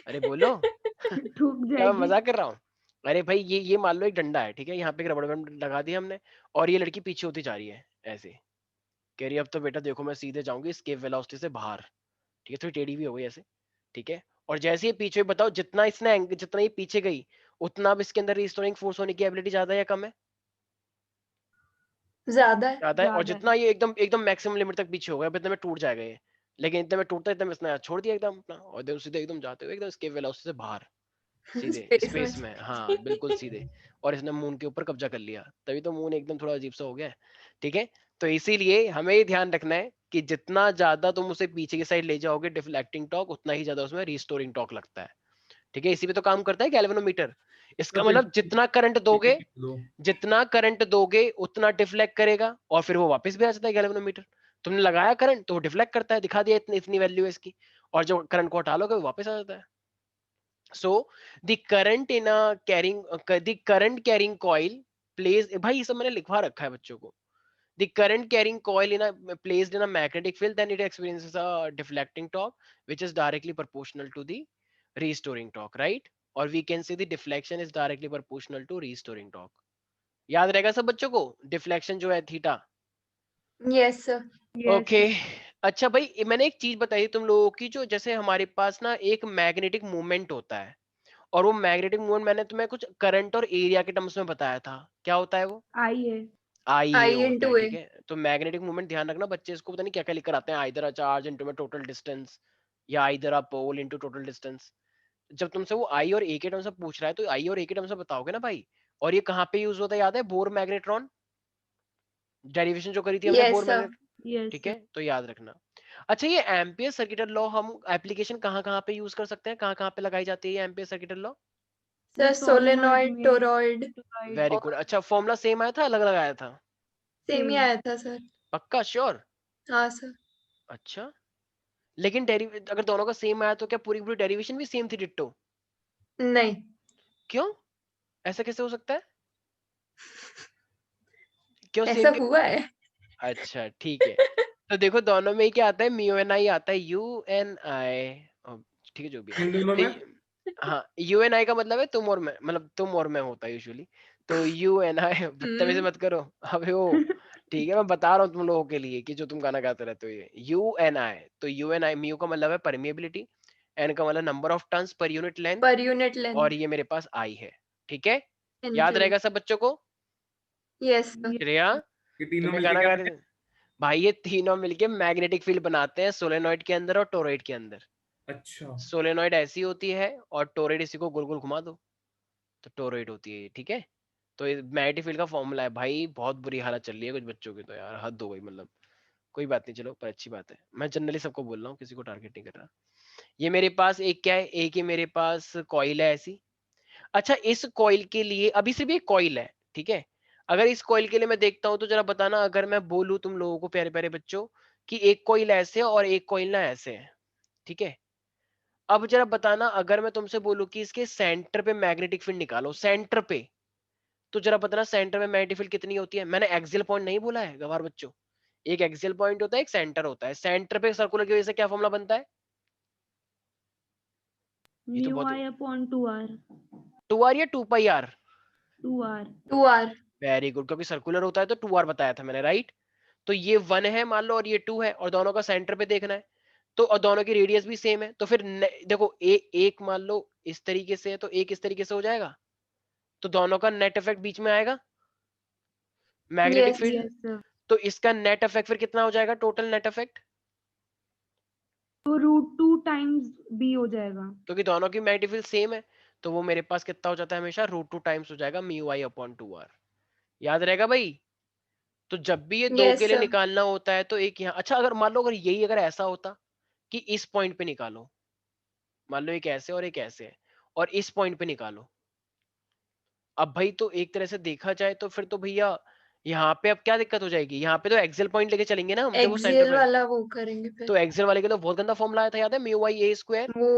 अरे बोलो ठुक क्या मैं जाएगी। मजाक कर रहा हूँ? अरे भाई ये मान लो एक डंडा है, ठीक है, यहाँ पे एक रबड़ बैंड लगा दिया हमने, और ये लड़की पीछे होती जा रही है ऐसे, कह रही है अब तो बेटा देखो मैं सीधे जाऊंगी escape वेलोसिटी से बाहर, ठीक है, थोड़ी टेढ़ी भी हो गई ऐसे, ठीक है। और जैसे ये पीछे, बताओ जितना इसने जितना ये पीछे गई उतना अब इसके अंदर रिस्टोरिंग फोर्स होने की एबिलिटी ज्यादा है या कम है? ज्यादा है। ज्यादा है। और ज्यादा जितना ये एकदम एकदम मैक्सिमम लिमिट तक पीछे होगा इतने में टूट जाएगा ये, लेकिन इतने में टूटता है, इतने में इसने छोड़ दिया एकदम अपना, और देखो सीधे एकदम जाते हुए एकदम escape वेलोसिटी से बाहर, सीधे स्पेस स्पेस में। में, हाँ बिल्कुल सीधे। और इसने मून के ऊपर कब्जा कर लिया, तभी तो मून एकदम थोड़ा अजीब सा हो गया है, ठीक है। तो इसीलिए हमें ये ध्यान रखना है कि जितना ज्यादा तुम उसे पीछे की साइड ले जाओगे डिफ्लेक्टिंग टॉर्क, उतना ही ज्यादा उसमें रिस्टोरिंग टॉर्क लगता है, ठीक है। इसी पे तो काम करता है गैल्वेनोमीटर। इसका तो फिर मतलब जितना करंट दोगे, जितना करंट दोगे उतना डिफ्लेक्ट करेगा, और फिर वो वापस भी आ जाता है गैल्वेनोमीटर। तुमने लगाया करंट तो वो डिफ्लेक्ट करता है, दिखा दिया इतनी इतनी वैल्यू है इसकी, और जो करंट को हटा लोगे वो वापस आ जाता है। So the current in a carrying the current carrying coil plays, भाई ये सब मैंने लिखवा रखा है बच्चों को। The current carrying coil in a placed in a magnetic field, then it experiences a deflecting torque which is directly proportional to the restoring torque, right? Or we can say the deflection is directly proportional to restoring torque. याद रहेगा सब बच्चों को, deflection जो है theta. Yes sir. Okay अच्छा भाई, मैंने एक चीज बताई तुम लोगों की, जो जैसे हमारे पास ना एक मैग्नेटिक मूवमेंट होता है, और वो मैग्नेटिक मूवमेंट मैंने तुम्हें कुछ करंट और एरिया के टर्म्स में बताया था, क्या होता है वो? आई है। आई ए आई होता है, इंटू ए। ठीक है। तो मैग्नेटिक मूवमेंट ध्यान रखना बच्चे, इसको पता नहीं क्या क्या लिख कर आते हैं, आइदर अ चार्ज इनटू में टोटल डिस्टेंस, या आइदर अ पोल इनटू टोटल डिस्टेंस। जब तुमसे वो आई और ए के टर्म्स में पूछ रहा है तो आई और ए के टर्म्स में बताओगे ना भाई। और ये कहाँ पे यूज होता है, याद है? बोर मैग्नेट्रॉन, डेरिवेशन जो करी थी हमने yes bore sir. Magnet, yes ठीक है, तो याद रखना। अच्छा, ये एम्पियर सर्किटल लॉ हम एप्लीकेशन कहाँ कहाँ पे यूज कर सकते हैं, कहाँ कहाँ पे लगाई जाती है ये ampere circuital law? Sir solenoid, में टोरॉइड वेरी गुड। अच्छा, फॉर्मूला सेम आया था, अलग अलग आया था? सेम ही Same. आया था सर। पक्का श्योर? हाँ सर। अच्छा, लेकिन अगर दोनों का सेम आया तो क्या पूरी पूरी डेरिवेशन भी सेम थी, डिट्टो? नहीं। क्यों, ऐसा कैसे हो सकता है? क्यों ऐसा सेम? हुआ है। अच्छा ठीक है, तो देखो दोनों में ही क्या आता है, म्यू एन आई आता है, यू एन आई, ठीक है जो भी है। इन दोनों तो में हाँ, यू एन आई का मतलब है तुम और मैं, मतलब तुम और मैं होता है यूजुअली। तो यू एन आई बदतमीजी मत करो अबे वो, ठीक है, मैं बता रहा हूँ तुम लोगों के लिए कि जो तुम गाना गाते रहते हो, ये यू एन आई। तो यू एन आई, म्यू का मतलब है परमिएबिलिटी, एन का मतलब number of turns per unit length, per unit और लेंथ। ये मेरे पास आई है, ठीक है। याद रहेगा सब बच्चों को? Yes sir. श्रेया, ये तीनों तुम्हें मिलके गाना क्या गा बनते रहे थे भाई, ये तीनों मिलके मैग्नेटिक फील्ड बनाते हैं, सोलेनॉइड के अंदर और टोरॉइड के अंदर। हैं? अच्छा, सोलेनॉइड ऐसी होती है और टोरॉइड इसी को गोल गोल घुमा दो तो टोरॉइड होती है ये, ठीक है। तो ये मैग्नेटिक फील्ड का फॉर्मूला है भाई। बहुत बुरी हालत चल रही है कुछ बच्चों की तो यार, हद हो गई मतलब। कोई बात नहीं, चलो पर अच्छी बात है, मैं जनरली सबको बोल रहा हूँ, किसी को टारगेट नहीं कर रहा। ये मेरे पास एक क्या है, एक ही मेरे पास कॉइल है ऐसी। अच्छा, इस कॉइल के लिए अभी सिर्फ एक कॉइल है, ठीक है। अगर इस कॉइल के लिए मैं देखता हूं तो जरा बताना, अगर मैं बोलूं तुम लोगों को प्यारे प्यारे बच्चों कि एक कॉइल ऐसे है और एक कॉइल ना ऐसे है, ठीक है। अब जरा बताना, अगर मैं तुमसे बोलूं कि इसके सेंटर पे मैग्नेटिक फील्ड निकालो, सेंटर पे, तो जरा बताना सेंटर में मैग्नेटिक फील्ड कितनी होती है। मैंने एक्सियल पॉइंट नहीं बोला है गवार बच्चों, एक एक्सियल पॉइंट होता है, एक सेंटर होता है। सेंटर पे सर्कुलर की वजह से क्या फॉर्मूला बनता है? ये तो म्यू बहुत आई अपॉन 2r। 2r या 2πr? 2r 2r very good, क्योंकि सर्कुलर होता है तो 2r बताया था मैंने, राइट? तो ये 1 है मान लो और ये 2 है, और दोनों का सेंटर पे देखना है, तो और दोनों की रेडियस भी सेम है, तो फिर देखो एक मान लो इस तरीके से है तो एक इस तरीके से हो जाएगा, तो दोनों का नेट इफेक्ट बीच में आएगा magnetic Yes. Field. Yes sir. तो इसका नेट इफेक्ट फिर कितना हो जाएगा, टोटल नेट इफेक्ट? तो √2 टाइम्स b हो जाएगा। क्योंकि दोनों की मैग्नेटिक फील्ड सेम है, तो वो मेरे पास कितना हो जाता है हमेशा, √2 टाइम्स हो जाएगा μi/2r। याद रहेगा भाई? तो जब भी ये दो Yes, के लिए sir. निकालना होता है तो एक यहाँ, अच्छा अगर मान लो अगर यही अगर ऐसा होता कि इस पॉइंट पे निकालो, मान लो एक ऐसे और एक ऐसे है, और इस पॉइंट पे निकालो, अब भाई तो एक तरह से देखा जाए तो फिर तो भैया यहाँ पे अब क्या दिक्कत हो जाएगी, यहाँ पे तो एक्सेल पॉइंट लेके चलेंगे ना हम, जब वो सेंटर एक्सेल पे। वाला वो करेंगे फिर तो एक्सेल वाले के तो बहुत गंदा फॉर्मूला आया था, याद है, μi a² वो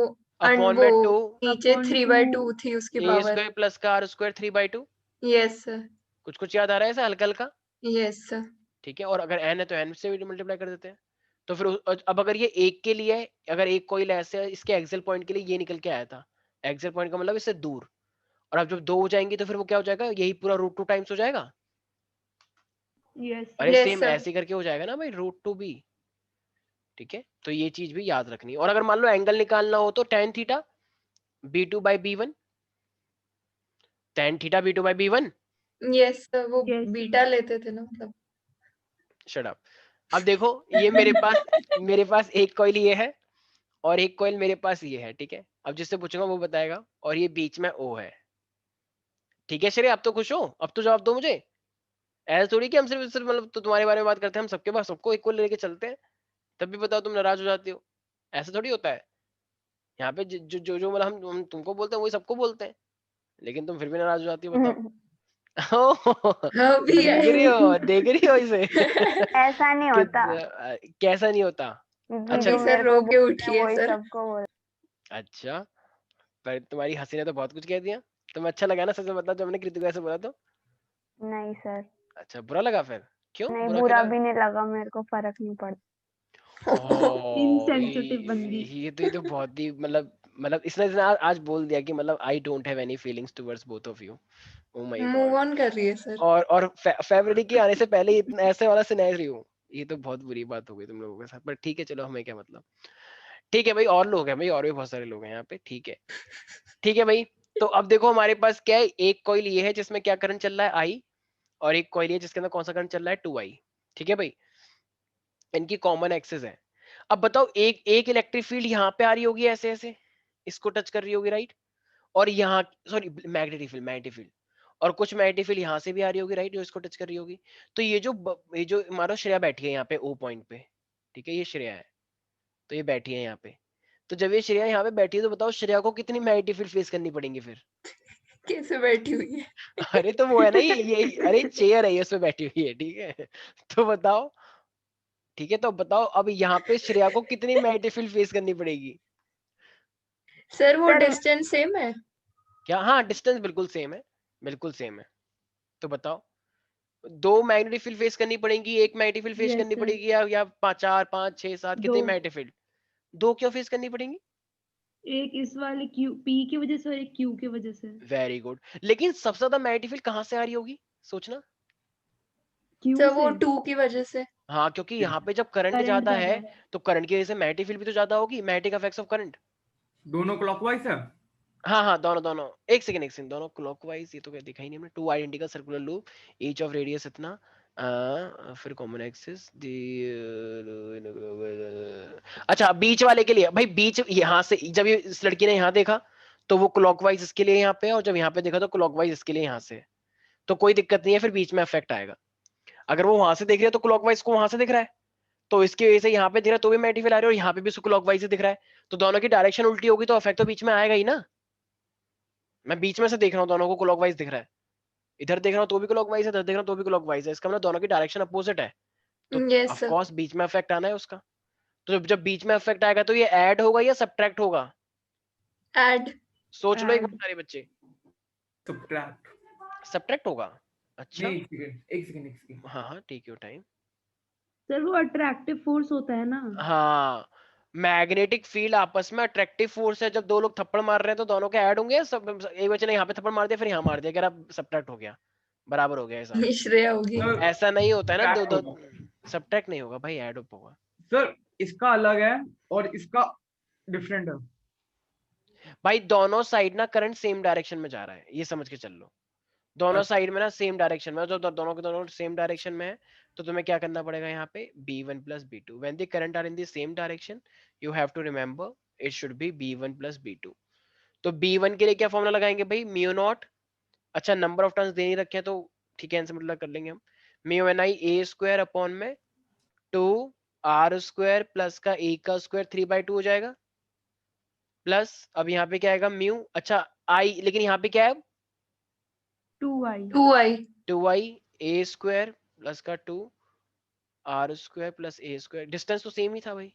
अपॉन वो में 2 नीचे Upon 3/2 थी उसकी a पावर। स्क्वायर प्लस का r² 3/2। यस सर, कुछ कुछ याद आ रहा है ऐसा हल्का हल्का? Yes sir. ठीक है, और अगर n है तो n से भी मल्टीप्लाई कर देते हैं। तो फिर अब अगर ये एक के लिए है, अगर एक कॉइल ऐसे है, इसके एक्सेल पॉइंट के लिए ये निकल के आया था, एक्सेल पॉइंट का मतलब इससे दूर, और अब जब दो हो जाएंगी तो फिर वो क्या हो जाएगा, यही पूरा √2 टाइम्स हो जाएगा। यस अरे Yes, सेम sir. ऐसे करके हो जाएगा ना भाई, √2 भी। ठीक है, तो ये चीज भी याद रखनी है। और अगर मान लो एंगल निकालना हो तो tan theta b2/b1, tan theta b2/b1। Yes sir, वो Yes, sir. बीटा लेते थे ना मतलब। Shut up. अब देखो ये मेरे पास एक कॉइल ये है और एक कॉइल मेरे पास ये है, ठीक है। अब जिससे पूछूंगा वो बताएगा, और ये बीच में O है। ठीक है श्रेय, अब तो खुश हो, अब तो जवाब दो मुझे। ऐसा थोड़ी कि हम सिर्फ मतलब तो तुम्हारे बारे में बात करते हैं, हम सबके पास सबको इक्वल लेके चलते हैं, तब भी बताओ तुम नाराज हो जाती हो। ऐसा थोड़ी होता है, यहाँ पे जो जो जो मतलब हम तुमको बोलते हैं वही सबको बोलते हैं, लेकिन तुम फिर भी नाराज हो जाती हो, बताओ। हाँ भी देख रही हो, देख रही हो इसे? ऐसा नहीं होता कैसा नहीं होता? कि अच्छा जो अभी सर मेरे को रो के बोलते हैं उठिए वही सर। सबको बोल। अच्छा, पर तुम्हारी हंसी ने तो बहुत कुछ कह दिया। तुम्हें अच्छा लगा ना, सच में बता, जब मैंने कृतिका ऐसे बोला तो? नहीं सर, अच्छा, बुरा लगा फिर? क्यों नहीं बुरा क्यों बुरा लगा? भी नहीं लगा, मेरे को फर्क नहीं पड़ता। Insensitive बंदी। ये तो बहुत ही मतलब इसने आज बोल दिया कि मतलब I don't have any feelings towards both of you. Oh my move God. On कर रही है सर। और फेब्रुअरी के आने से पहले इतना ऐसे वाला सिनेरियो, ये तो बहुत बुरी बात हो गई तुम लोगों के साथ, पर ठीक है चलो, हमें क्या मतलब। ठीक है भाई, और लोग हैं भाई, और भी बहुत सारे लोग हैं यहाँ पे, ठीक है। ठीक है भाई, तो अब देखो हमारे पास क्या है, एक कॉइल ये है जिसमें क्या करंट चल रहा है, आई, और एक कॉइल है जिसके अंदर कौन सा करंट चल रहा है, 2i। ठीक है भाई, इनकी कॉमन एक्सेस है। अब बताओ, एक एक इलेक्ट्रिक फील्ड यहाँ पे आ रही होगी ऐसे ऐसे, इसको टच कर रही होगी, राइट? और यहाँ, सॉरी, मैग्नेटिक फील्ड, और कुछ मैग्नेटिक फील्ड यहाँ से भी आ रही होगी, राइट, जो इसको टच कर रही होगी। तो ये जो मानो श्रेया बैठी है यहाँ पे ओ पॉइंट पे, ठीक है, ये श्रेया है, तो ये बैठी है यहाँ पे। तो जब ये श्रेया यहाँ पे बैठी है तो बताओ श्रेया को कितनी मैग्नेटिक फील्ड फेस करनी पड़ेंगी फिर? कैसे बैठी हुई है? अरे तो वो है ना, ये अरे चेयर है, ये उसमें बैठी हुई है, ठीक है। तो बताओ, ठीक है, तो बताओ अब यहाँ पे श्रेया को कितनी मैग्नेटिक फील्ड फेस करनी पड़ेगी? सर वो सर डिस्टेंस सेम है। क्या? हाँ, डिस्टेंस बिल्कुल सेम है, बिल्कुल सेम है। तो बताओ, दो मैग्नेटिक फील्ड फेस करनी पड़ेगी, एक मैग्नेटिक फील्ड फेस Yes, करनी sir. पड़ेगी, या 4 5 6 7, कितनी दो। Magnetic field? दो क्यों फेस करनी पड़ेंगी? एक इस वाले P की वजह से और एक Q की वजह से। Very good. लेकिन सबसे ज्यादा मैग्नेटिक फील्ड कहाँ से आ रही होगी, सोचना। Q सर वो से 2 की वजह से। हाँ, क्योंकि यहाँ पे जब करंट करंट ज्यादा ज्यादा है है। तो करंट की वजह से मैग्नेटिक फील्ड भी तो ज्यादा होगी, मैग्नेटिक इफेक्ट्स ऑफ करंट। दोनों क्लॉकवाइज है। हाँ हाँ, दोनों दोनों, एक सेकंड, दोनों क्लॉकवाइज, ये तो क्या दिखा ही नहीं हमने। Two identical circular loop, each of radius इतना, फिर कॉमन एक्सिस अच्छा, बीच वाले के लिए भाई, बीच यहाँ से जब ये इस लड़की ने यहाँ देखा तो वो क्लॉकवाइज इसके लिए यहाँ पे, और जब यहाँ पे देखा तो क्लॉकवाइज इसके लिए यहाँ से, तो कोई दिक्कत नहीं है, फिर बीच में इफेक्ट आएगा। अगर वो वहां से देख रही है तो क्लॉकवाइज को वहां से दिख रहा है, तो इसकी वजह से यहाँ पे दिख रहा है तो भी मैग्नेटिक फील्ड आ रही है, और यहाँ पे भी क्लॉकवाइज दिख रहा है, तो दोनों की डायरेक्शन उल्टी होगी तो इफेक्ट तो बीच में आएगा ही ना। मैं बीच में से देख रहा हूँ, दोनों को क्लॉकवाइज दिख रहा है, इधर देख रहा हूँ तो भी क्लॉकवाइज है, इधर देख रहा हूँ तो भी क्लॉकवाइज है, इसका मतलब दोनों की डायरेक्शन अपोजिट है, तो यस ऑफ सर। कोर्स बीच में इफेक्ट आना है उसका। तो जब बीच में इफेक्ट आएगा तो ये ऐड होगा या सब्ट्रैक्ट होगा? ऐड। सोच लो एक बार Add. सारे बच्चे। सब्ट्रैक्ट। सब्ट्रैक्ट होगा? अच्छा, नहीं, एक सेकंड। हाँ हाँ, टेक योर टाइम। सर वो अट्रैक्टिव फोर्स होता है ना। हाँ, मैग्नेटिक फील्ड आपस में अट्रैक्टिव फोर्स है, जब दो लोग थप्पड़ मार रहे हैं तो दोनों के ऐड होंगे, सब एक बच्चे ने यहाँ पे थप्पड़ मार दिया फिर यहाँ मार दिया, अब सब्ट्रैक्ट हो गया, बराबर हो गया हिसाब। श्रेया होगी। सर ऐसा नहीं होता है ना, दो दो subtract सब्ट्रैक्ट नहीं होगा भाई, ऐड अप होगा। सर इसका अलग है और इसका डिफरेंट है। भाई दोनों साइड ना करंट सेम डायरेक्शन में जा रहा है, ये समझ के चल लो। दोनों साइड में ना सेम डायरेक्शन में, जो दोनों के दोनों सेम डायरेक्शन में है, तो तुम्हें क्या करना पड़ेगा यहाँ पे, b1 plus b2 when the current are in the same direction you have to remember it should be b1 plus b2। तो b1 के लिए क्या फॉर्मूला लगाएंगे भाई, म्यू नॉट, अच्छा नंबर ऑफ टर्न्स दे नहीं रखे हैं तो ठीक है, आंसर मतलब कर लेंगे हम, म्यू एन आई ए स्क्वायर अपॉन में 2 r स्क्वायर प्लस का a का स्क्वायर 3/2 हो जाएगा, प्लस अब यहाँ पे क्या आएगा म्यू, अच्छा आई, लेकिन यहाँ पे क्या है 2i 2i 2i a square plus का 2 r square plus a square, distance तो सेम ही था भाई,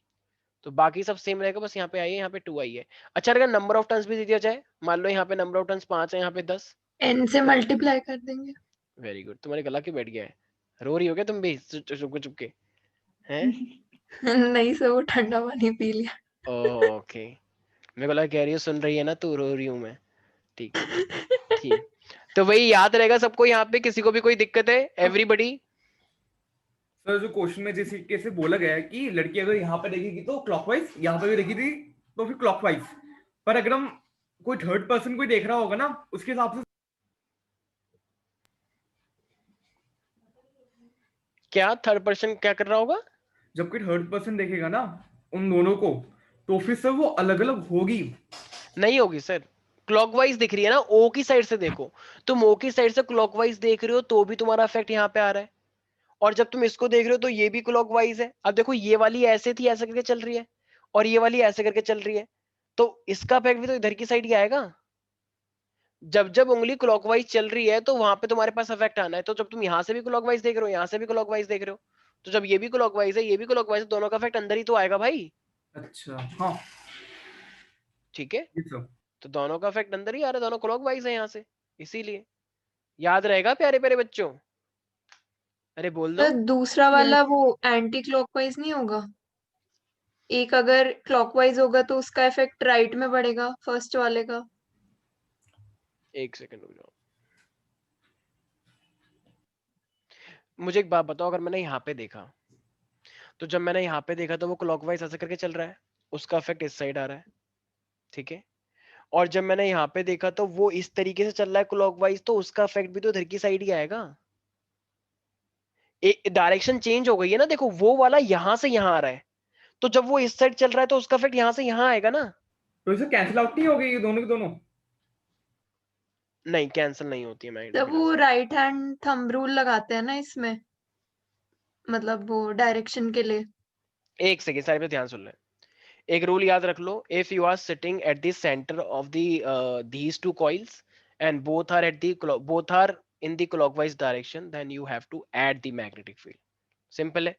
तो बाकी सब सेम रहेगा, बस यहाँ पे आई है, यहाँ पे 2i है। अच्छा अगर नंबर ऑफ टर्न्स भी दे दिया जाए, मान लो यहाँ पे नंबर ऑफ टर्न्स 5 है, यहाँ पे 10, n से मल्टीप्लाई कर देंगे। वेरी गुड, तुम्हारे गला क्यों बैठ गया है, रो रही हो क्या तुम भी चुपके चुपके हैं? नहीं सर, वो ठंडा पानी पी लिया। ओके, मेरे को लगा कह रही हो सुन रही है ना तू, रो रही हूँ मैं, ठीक है ठीक। तो वही याद रहेगा सबको, यहाँ पे किसी को भी कोई दिक्कत है, एवरीबडी? सर जो क्वेश्चन में जिस तरीके से बोला गया है कि लड़की अगर यहाँ पे देखेगी तो क्लॉकवाइज, यहाँ पे भी देखी थी तो फिर क्लॉकवाइज, पर अगर हम कोई थर्ड पर्सन कोई देख रहा होगा ना उसके हिसाब से क्या थर्ड पर्सन क्या कर रहा होगा? जब कोई थर्ड पर्सन देखेगा ना उन दोनों को, तो फिर सर वो अलग अलग होगी। नहीं होगी सर, क्लॉकवाइज दिख रही है ना, ओ की साइड से देखो, तुम ओ की साइड से क्लॉकवाइज देख रहे हो तो भी तुम्हारा इफेक्ट यहाँ पे आ रहा है, और जब तुम इसको देख रहे हो तो ये भी क्लॉकवाइज है। अब देखो ये वाली ऐसे थी ऐसे करके चल रही है, और ये वाली ऐसे करके चल रही है, तो इसका इफेक्ट भी तो इधर की साइड ही आएगा। जब जब उंगली क्लॉकवाइज चल रही है तो वहां पे तुम्हारे पास इफेक्ट आना है, तो जब तुम यहाँ से भी क्लॉकवाइज देख रहे हो, यहाँ से भी क्लॉकवाइज देख रहे हो, तो जब ये भी क्लॉकवाइज है ये भी क्लॉकवाइज है, दोनों का इफेक्ट अंदर ही तो आएगा भाई। अच्छा हाँ ठीक है, ये सब तो दोनों का इफेक्ट अंदर ही आ रहा है, दोनों क्लॉकवाइज है यहाँ से, इसीलिए याद रहेगा प्यारे प्यारे बच्चों। अरे बोल दो। सर दूसरा वाला वो एंटी क्लॉकवाइज नहीं होगा? एक अगर क्लॉकवाइज होगा तो उसका इफेक्ट राइट में पड़ेगा फर्स्ट वाले का। एक सेकंड रुक जाओ, मुझे एक बात बताओ, अगर मैंने यहाँ पे देखा, तो जब मैंने यहाँ पे देखा तो वो क्लॉकवाइज ऐसे करके चल रहा है, उसका इफेक्ट इस साइड आ रहा है, ठीक है, और जब मैंने यहाँ पे देखा तो वो इस तरीके से चल रहा है क्लॉकवाइज, तो उसका इफेक्ट भी तो इधर की साइड ही आएगा। एक डायरेक्शन चेंज हो गई है ना, देखो वो वाला यहाँ से यहाँ आ रहा है, तो जब वो इस साइड चल रहा है तो उसका इफेक्ट यहाँ से यहाँ आएगा ना। तो इसे कैंसिल आउट नहीं हो गई ये दोनों के दोनों? नहीं कैंसिल नहीं होती है मैं जब वो राइट हैंड थंब रूल लगाते हैं ना इसमें, मतलब वो डायरेक्शन के लिए। एक सेकंड सारे पे ध्यान सुन ले, एक रूल याद रख लो, if you are sitting at the centre of the these two coils and both are in the clockwise direction, then you have to add the magnetic field। Simple है,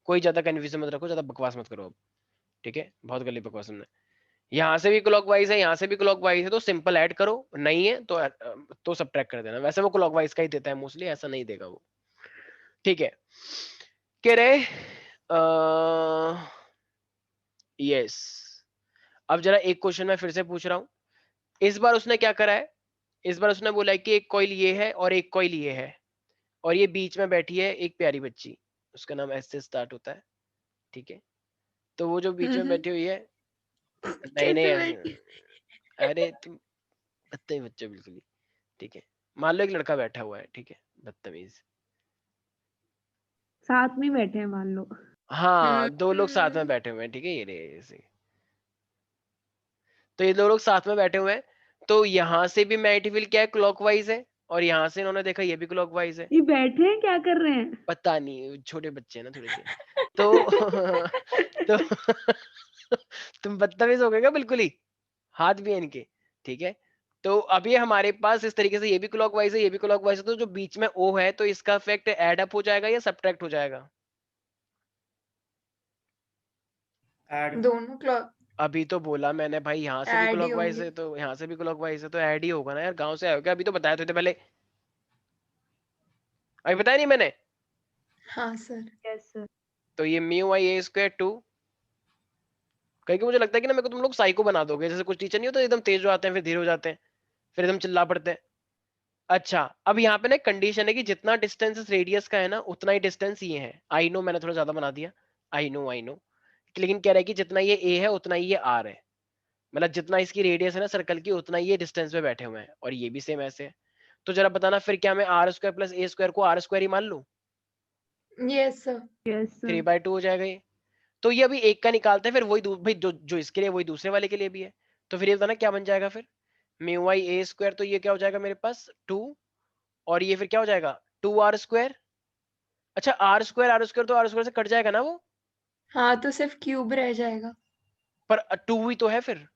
कोई ज्यादा कंफ्यूजन मत रखो, ज्यादा बकवास मत करो अब, ठीक है, बहुत गली बकवास है। यहाँ से भी क्लॉकवाइज है, यहाँ से भी क्लॉकवाइज है, तो सिंपल ऐड करो, नहीं है तो सबट्रैक्ट कर देना, वैसे वो क्लॉकवाइज का ही देता है मोस्टली, ऐसा नहीं देगा वो, ठीक है। कह रहे यस, अब जरा एक क्वेश्चन मैं फिर से पूछ रहा हूँ, इस बार उसने क्या करा है, इस बार उसने बोला है कि एक कॉइल ये है और एक कॉइल ये है, और ये बीच में बैठी है एक प्यारी बच्ची, उसका नाम एस से स्टार्ट होता है, ठीक है, तो वो जो बीच में बैठी हुई है, नहीं नहीं कैसे ऐसे, बैठी? अरे तुम बदतमीज बच्चे बिल्कुल ही, ठीक है, मान लो एक लड़का बैठा हुआ है, ठीक है, बदतमीज, साथ में बैठे हैं मान लो। हाँ दो लोग साथ में बैठे हुए हैं, ठीक है, ये रे ऐसे, तो ये दो लोग साथ में बैठे हुए हैं, तो यहाँ से भी मैग्नेटिक फील्ड क्या है, क्लॉकवाइज है, और यहाँ से इन्होंने देखा ये भी क्लॉकवाइज है, ये बैठे हैं क्या कर रहे हैं? पता नहीं छोटे बच्चे हैं ना थोड़े से, तो तो तुम बदतमीज हो गए क्या बिल्कुल ही, हाथ भी है इनके, ठीक है, तो अभी हमारे पास इस तरीके से ये भी क्लॉकवाइज है ये भी क्लॉकवाइज है, तो जो बीच में ओ है तो इसका इफेक्ट ऐड अप हो जाएगा या सबट्रैक्ट हो जाएगा? ऐड दोनों क्लॉक अभी तो बोला मैंने भाई, यहाँ से भी ऐड ही क्लॉकवाइज होंगे। है तो यहाँ से भी क्लॉकवाइज है, तो ऐड ही होगा ना यार, गांव से आए हो क्या, अभी तो बताया तो थे पहले, अभी बताया नहीं मैंने, हाँ सर। Yes sir. तो ये म्यू आई ए स्क्वायर 2 कहीं मुझे लगता है कि ना मेरे को तुम लोग साइको बना दोगे, जैसे कुछ टीचर नहीं होते एकदम तेज हो जाते हैं फिर धीरे हो जाते हैं फिर एकदम चिल्ला पड़ते हैं। अच्छा अब यहाँ पे ना कंडीशन है कि जितना डिस्टेंस रेडियस का है ना उतना ही डिस्टेंस ये है। आई नो मैंने थोड़ा ज्यादा बना दिया, आई नो, लेकिन कह रहा है कि जितना ये ए है उतना ही ये आर है, मतलब जितना इसकी रेडियस है ना सर्कल की उतना ही ये डिस्टेंस पे बैठे हुए हैं, और ये भी सेम ऐसे है। तो जरा बताना फिर क्या मैं r square plus a square को आर स्क्वायर ही मान लूं? Yes sir. यस 3/2 हो जाएगा ये। तो ये अभी एक का निकालते हैं फिर वही भाई जो इसके लिए वही दूसरे वाले के लिए भी है। तो फिर ये बताना क्या बन जाएगा फिर, म्यू आई ए स्क्वायर, तो ये क्या हो जाएगा मेरे पास 2, और ये फिर क्या हो जाएगा 2r स्क्वायर। अच्छा आर स्क्वायर तो आर स्क्वायर से कट जाएगा ना वो, हाँ तो सिर्फ क्यूब रह जाएगा। पर 2 ही तो है फिर,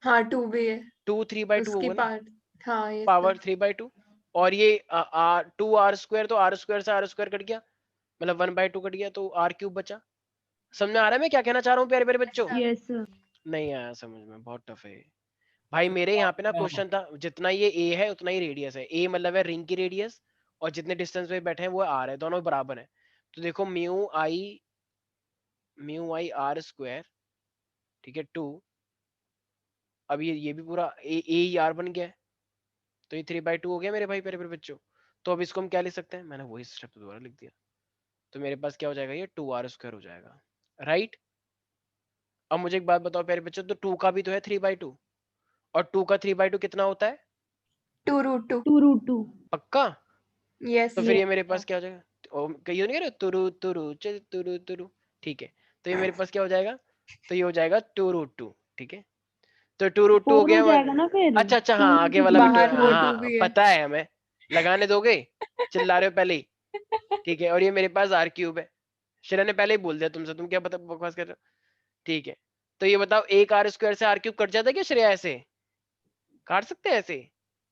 हाँ 2 भी है 2 3/2 उसकी होगा ना, पार्ट। हाँ ये पावर सर। 3/2। और ये 2r स्क्वायर तो आर स्क्वायर से आर स्क्वायर कट गया, मतलब 1/2 कट गया, तो आर क्यूब बचा। समझ में आ रहा है मैं क्या कहना चाह रहा हूँ प्यारे प्यारे बच्चों? यस नहीं आया समझ में, बहुत टफ है भाई। मेरे यहाँ पे ना क्वेश्चन था जितना ये ए है उतना ही रेडियस है, ए मतलब है रिंग की रेडियस, और जितने डिस्टेंस पे बैठे हैं वो आर है, दोनों बराबर है। तो देखो म्यू आई आर स्क्वायर, ठीक है 2, अब ये भी पूरा ए ही आर बन गया है, तो ये 3/2 हो गया मेरे भाई प्यारे प्यारे बच्चों। तो अब इसको हम क्या लिख सकते हैं, मैंने वही स्टेप दोबारा लिख दिया, तो मेरे पास क्या हो जाएगा ये 2r स्क्वायर हो जाएगा, राइट। अब मुझे एक बात बताओ प्यारे बच्चों, तो 2 का भी तो है 3/2, और 2 का 3/2 कितना होता है? 2√2। 2√2 पक्का? यस तो फिर ये मेरे पास क्या हो जाएगा, कहीं नहीं रहे तुरु तुरु चल तुरु तुरु, ठीक है। तो ये मेरे पास क्या हो जाएगा, तो ये हो जाएगा 2√2, ठीक है। तो 2√2 हो 4 हो गया जाएगा ना फिर। अच्छा अच्छा, हाँ आगे 2 वाला भी बाहर वो 2 हाँ भी है। पता है हमें, लगाने दोगे, चिल्ला रहे हो पहले ही, ठीक है। और ये मेरे पास आर क्यूब है, श्रेया ने पहले ही बोल दिया तुमसे, तुम क्या पता बकवास कर रहे हो, ठीक है। तो ये बताओ एक आर स्क्वायर से आर क्यूब कट जाता है क्या श्रेया? ऐसे काट सकते हैं ऐसे,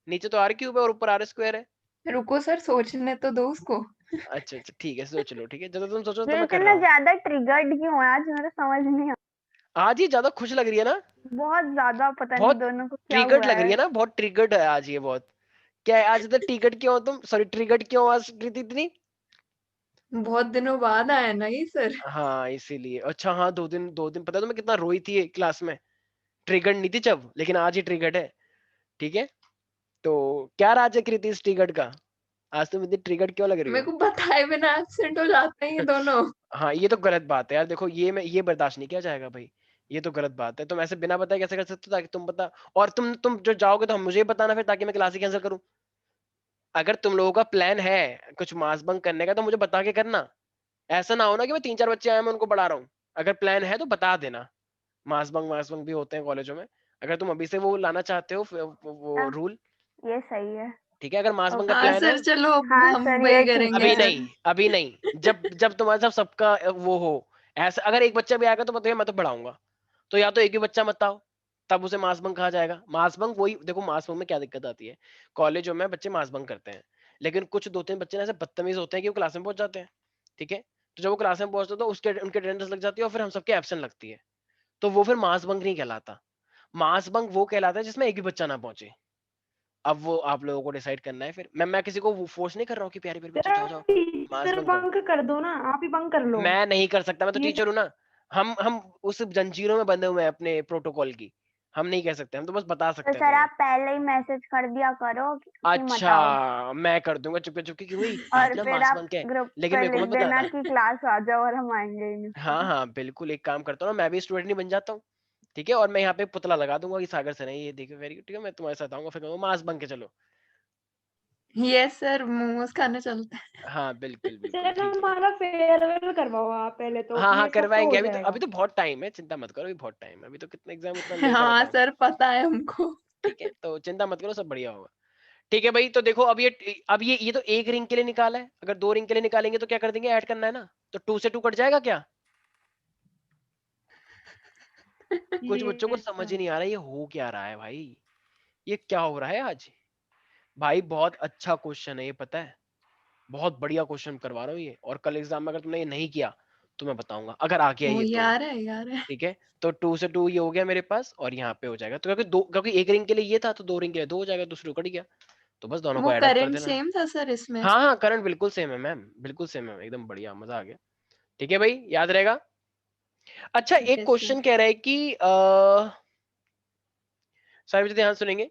नीचे तो आर क्यूब है और ऊपर आर स्क्वायर है। रुको सर सोचने तो दो उसको। अच्छा अच्छा ठीक है, सोच लो, ठीक है, जब तुम सोचो तो ये मैं कर इतना रहा हूँ। ज्यादा ट्रिगर्ड क्यों है आज, मेरे समझ नहीं आ आज ये ज्यादा खुश लग रही है ना, बहुत ज्यादा, पता नहीं बहुत दोनों को क्या ट्रिगर्ड हुआ लग रही है। है ना, बहुत ट्रिगर्ड है आज ये बहुत। क्या है आज, इतना ट्रिगर्ड क्यों हो तुम, सॉरी ट्रिगर्ड क्यों हो आज प्रीति इतनी? बहुत दिनों बाद आया ना ये सर। हाँ इसीलिए। अच्छा हाँ, 2 दिन पता है तुम्हें कितना रोई थी ये क्लास में, ट्रिगर्ड नहीं थी जब, लेकिन आज ही ट्रिगर्ड है, ठीक है। तो क्या राज है कृति इस ट्रिगर्ड का, आज तुम इतनी ट्रिगर्ड क्यों लग रही मेरे हो? को बताए बिना एब्सेंट हो जाते हैं ये दोनों। हाँ ये तो गलत बात है यार, देखो ये बर्दाश्त नहीं किया जाएगा भाई, ये तो गलत बात है। तुम ऐसे बिना बताए कैसे कर सकते हो, ताकि तुम बता, और तुम जो जाओगे तो हम मुझे बताना फिर, ताकि मैं क्लास ही कैंसिल करूं। अगर तुम लोगों का प्लान है कुछ मास बंक करने का तो मुझे बता के करना, ऐसा ना हो ना कि मैं 3-4 बच्चे आए मैं उनको पढ़ा रहा हूँ। अगर प्लान है तो बता देना, मास बंक भी होते हैं कॉलेजों में, अगर तुम अभी से वो लाना चाहते हो वो हाँ, रूल, ये सही है। ठीक है। अगर मास बंक का ओके। हाँ प्लान है, सर चलो हाँ हम सर, वही ये ठीक करेंगे अभी है। सर। नहीं, अभी नहीं, जब जब तुम्हारे साथ सबका वो हो, ऐसा अगर एक बच्चा भी आएगा तो बताइए मैं तो बढ़ाऊंगा। तो या तो एक ही बच्चा मत आओ, तब उसे मास बंक कहा जाएगा। मास बंक वही देखो, मास बंक में क्या दिक्कत आती है, कॉलेजों में बच्चे मास बंक करते हैं, लेकिन कुछ 2-3 बच्चे ना ऐसे बदतमीज होते हैं कि वो क्लास में पहुंच जाते हैं, ठीक है। तो जब वो क्लास में पहुंचते हैं तो उसके उनके अटेंडेंस लग जाती है और फिर हम सबके एब्सेंट लगती है, तो वो फिर मास बंक नहीं कहलाता। मास बंक वो कहलाता है जिसमें एक भी बच्चा ना पहुंचे। अब वो आप लोगों को डिसाइड करना है फिर, मैं किसी को फोर्स नहीं कर रहा हूँ कि प्यारे प्यारे बच्चे सर जाओ जाओ मास टीचर बंक करो। बंक कर दो ना, आप ही बंक कर लो। मैं नहीं कर सकता, मैं तो ये टीचर हूँ ना। हम उस जंजीरों में बंधे हुए हैं अपने प्रोटोकॉल की, हम नहीं कह सकते, हम तो बस बता तो सकते हैं सर तुम्हें। आप पहले ही मैसेज कर दिया करो कि मत आओ, अच्छा मैं कर दूंगा चुपके चुपके कि भाई आज और ना फिर मास आप बंक है, ग्रुप लेकिन पे मेरे को लिख मत देना बताना। कि क्लास आ जाओ और हम आएंगे ही नहीं। हाँ हाँ बिल्कुल, एक काम करता हूँ मैं भी स्टूडेंट नहीं बन जाता हूँ, ठीक है। और मैं यहाँ पे पुतला लगा दूंगा कि सागर सर है ये देखो, वेरी गुड, ठीक है। मैं तुम्हारे साथ आऊंगा, फिर कहूंगा मास बंक के चलो। यस सर मोमोज खाने चलते हैं। हाँ बिल्कुल बिल्कुल सर ठीक है। हमारा फेयरवेल करवाओ आप पहले, तो हाँ हाँ ये सब तो करवाएंगे, हो जाएगा। अभी तो बहुत टाइम है, चिंता मत करो, अभी बहुत टाइम है, अभी तो कितना एग्जाम उतना नहीं करा हाँ पाऊंगा, सर पता है हमको। ठीक है। तो चिंता मत करो, सब बढ़िया होगा, ठीक है भाई। तो देखो अब ये तो एक रिंग के लिए निकाला है, अगर 2 रिंग के लिए निकालेंगे तो क्या कर देंगे, ऐड करना है ना, तो 2 से 2 कट जाएगा क्या? कुछ बच्चों को ये समझ ही नहीं आ रहा है ये हो क्या रहा है भाई, ये क्या हो रहा है आज। भाई बहुत अच्छा क्वेश्चन है ये, पता है, बहुत बढ़िया क्वेश्चन करवा रहा हूँ ये, और कल एग्जाम में अगर तुमने ये नहीं किया तो मैं बताऊंगा, अगर आ गया वो ये तो, यार है यार है। ठीक है। तो 2 से 2 ये हो गया मेरे पास, और यहाँ पे हो जाएगा, तो क्योंकि एक रिंग के लिए ये था तो 2 रिंग के लिए 2 हो जाएगा, दूसरी कट गया, तो बस दोनों वो को ऐड अप कर करंट देना। सेम था सर इसमें। हाँ हाँ करंट बिल्कुल सेम है मैम, बिल्कुल सेम है, एकदम बढ़िया, मजा आ गया, ठीक है भाई, याद रहेगा। अच्छा एक Yes, क्वेश्चन कह रहा है कि सारे बच्चे ध्यान सुनेंगे,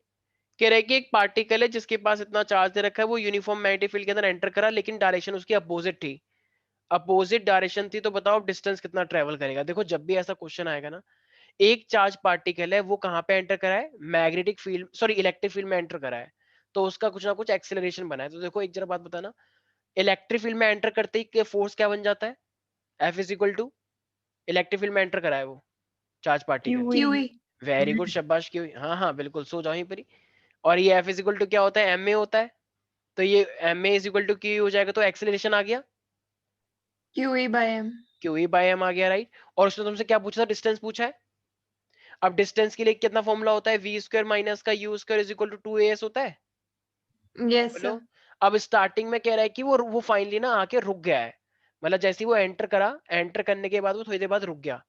कह रहा है कि एक पार्टिकल है जिसके पास इतना चार्ज दे रखा है, वो यूनिफॉर्म मैग्नेटिक फील्ड के अंदर एंटर करा, लेकिन डायरेक्शन उसकी अपोजिट थी, अपोजिट डायरेक्शन थी, तो बताओ डिस्टेंस कितना ट्रेवल करेगा। देखो जब भी ऐसा क्वेश्चन आएगा ना, एक चार्ज पार्टिकल है वो कहां पे एंटर करा है, magnetic field sorry electric field में एंटर करा है, तो उसका कुछ ना कुछ एक्सेलरेशन बना है। तो देखो एक जरा बात बताना, इलेक्ट्रिक फील्ड में एंटर करते ही फोर्स क्या बन जाता है, F is equal to, electric field में एंटर करा है वो charge particle, QE QE. Very good शाबाश की हुई, हाँ हाँ बिल्कुल, सो जाओ यहीं पर ही। और ये F इज इक्वल टू क्या होता है, ma होता है, तो ये ma is equal to Q हो जाएगा, तो एक्सेलरेशन आ गया QE by M. Q by M आ गया, राइट। और उसने तुमसे क्या पूछा था, डिस्टेंस पूछा है। अब डिस्टेंस के लिए कितना फॉर्मूला होता है, वी स्क्वायर माइनस का u square is equal to 2as होता है, Yes, बोलो। sir. अब स्टार्टिंग में कह रहा है कि वो फाइनली ना आके रुक गया है, मतलब जैसे ही वो एंटर करा, एंटर करने के बाद वो थोड़ी देर बाद रुक गया,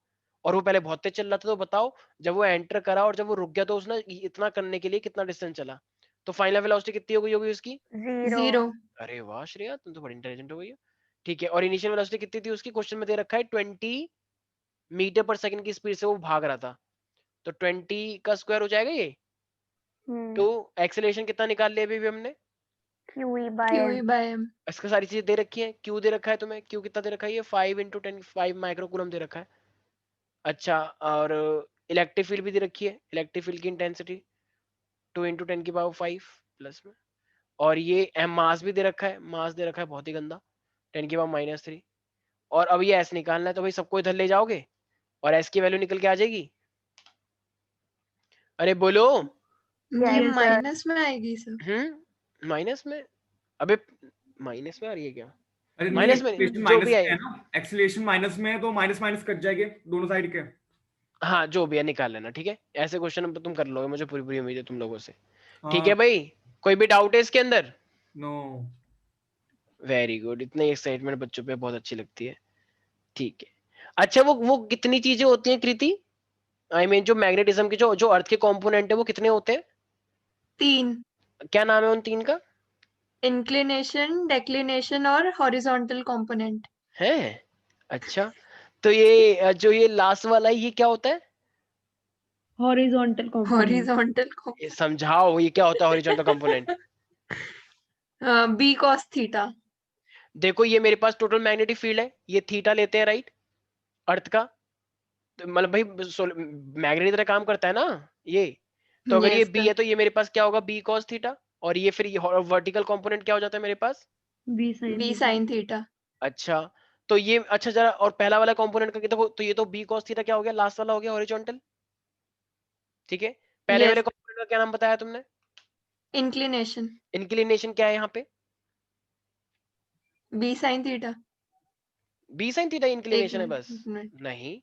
और वो पहले बहुत तेज चल रहा था, तो बताओ जब वो एंटर करा और जब वो रुक गया तो उसने इतना करने के लिए कितना डिस्टेंस चला, तो फाइनल वेलोसिटी कितनी हो गई होगी उसकी। 0 0. अरे वाह श्रेया, तुम तो बड़ी इंटेलिजेंट हो गई हो। ठीक है, और इनिशियल वेलोसिटी कितनी थी उसकी, क्वेश्चन में दे रखा है 20 मीटर पर सेकंड की स्पीड से वो भाग रहा था, तो 20 का स्क्वायर हो जाएगा ये, तो एक्सेलरेशन कितना निकाल लिया अभी हमने, QE by QE M by M. इसका सारी चीजें दे रखी है, क्यू दे रखा है तुम्हें, क्यू कितना दे रखा है, ये 5 × 10 5 माइक्रोकूलम दे रखा है। अच्छा, और इलेक्ट्रिक फील्ड भी दे रखी है, इलेक्ट्रिक फील्ड की इंटेंसिटी 2 × 10⁵ प्लस में, और ये एम मास भी दे रखा है, मास दे रखा है बहुत ही गंदा 10⁻³ और अब ये एस निकालना है, तो भाई सबको इधर ले जाओगे और एस की वैल्यू निकल के आ जाएगी, अरे बोलो। ये Yes, sir. माइनस में आएगी सर. माइनस में, अबे माइनस में आ रही है क्या, अरे नहीं, माइनस में एक्सेलरेशन जो माइनस भी में आए, है ना, एक्सेलरेशन माइनस में है तो माइनस माइनस कट जाएंगे दोनों साइड के। हाँ जो भी है निकाल लेना, ठीक है, ऐसे क्वेश्चन तुम कर लोगे, मुझे पूरी पूरी उम्मीद है तुम लोगों से। ठीक है हाँ। भाई, कोई भी डाउट है इसके अंदर। नो। वेरी गुड, इतनी एक्साइटमेंट बच्चों पे बहुत अच्छी लगती है। ठीक है, अच्छा वो कितनी चीजें होती हैं कृति, आई मीन जो मैग्नेटिज्म के जो जो अर्थ के कंपोनेंट है वो कितने होते हैं, 3. क्या नाम है उन तीन का, इंक्लिनेशन, डेक्लिनेशन और हॉरिजॉन्टल कंपोनेंट. है। अच्छा, तो ये जो ये लास्ट वाला है ये क्या होता है, हॉरिजॉन्टल कंपोनेंट हॉरिजॉन्टल ये कंपोनेंट. समझाओ ये क्या होता है horizontal component. B cos theta. देखो ये मेरे पास टोटल मैग्नेटिक फील्ड है, ये थीटा लेते हैं राइट, अर्थ का, तो मतलब भाई मैग्नेट की तरह काम करता है ना ये, तो अगर ये Yes, बी sir. है तो ये मेरे पास क्या होगा, बी कॉस थीटा, और ये फिर वर्टिकल कंपोनेंट क्या हो जाता है मेरे पास, B sin B theta sin theta. अच्छा, तो ये अच्छा जरा, और पहला वाला कंपोनेंट का देखो, तो ये तो बी कॉस थीटा क्या हो गया, लास्ट वाला हो गया हॉरिजॉन्टल, ठीक है। पहले वाले Yes. कंपोनेंट का क्या नाम बताया तुमने, इंक्लिनेशन. इंक्लिनेशन क्या है यहाँ पे, B sin थीटा. बी साइन थीटा एक इंक्लिनेशन है बस, मिनट. नहीं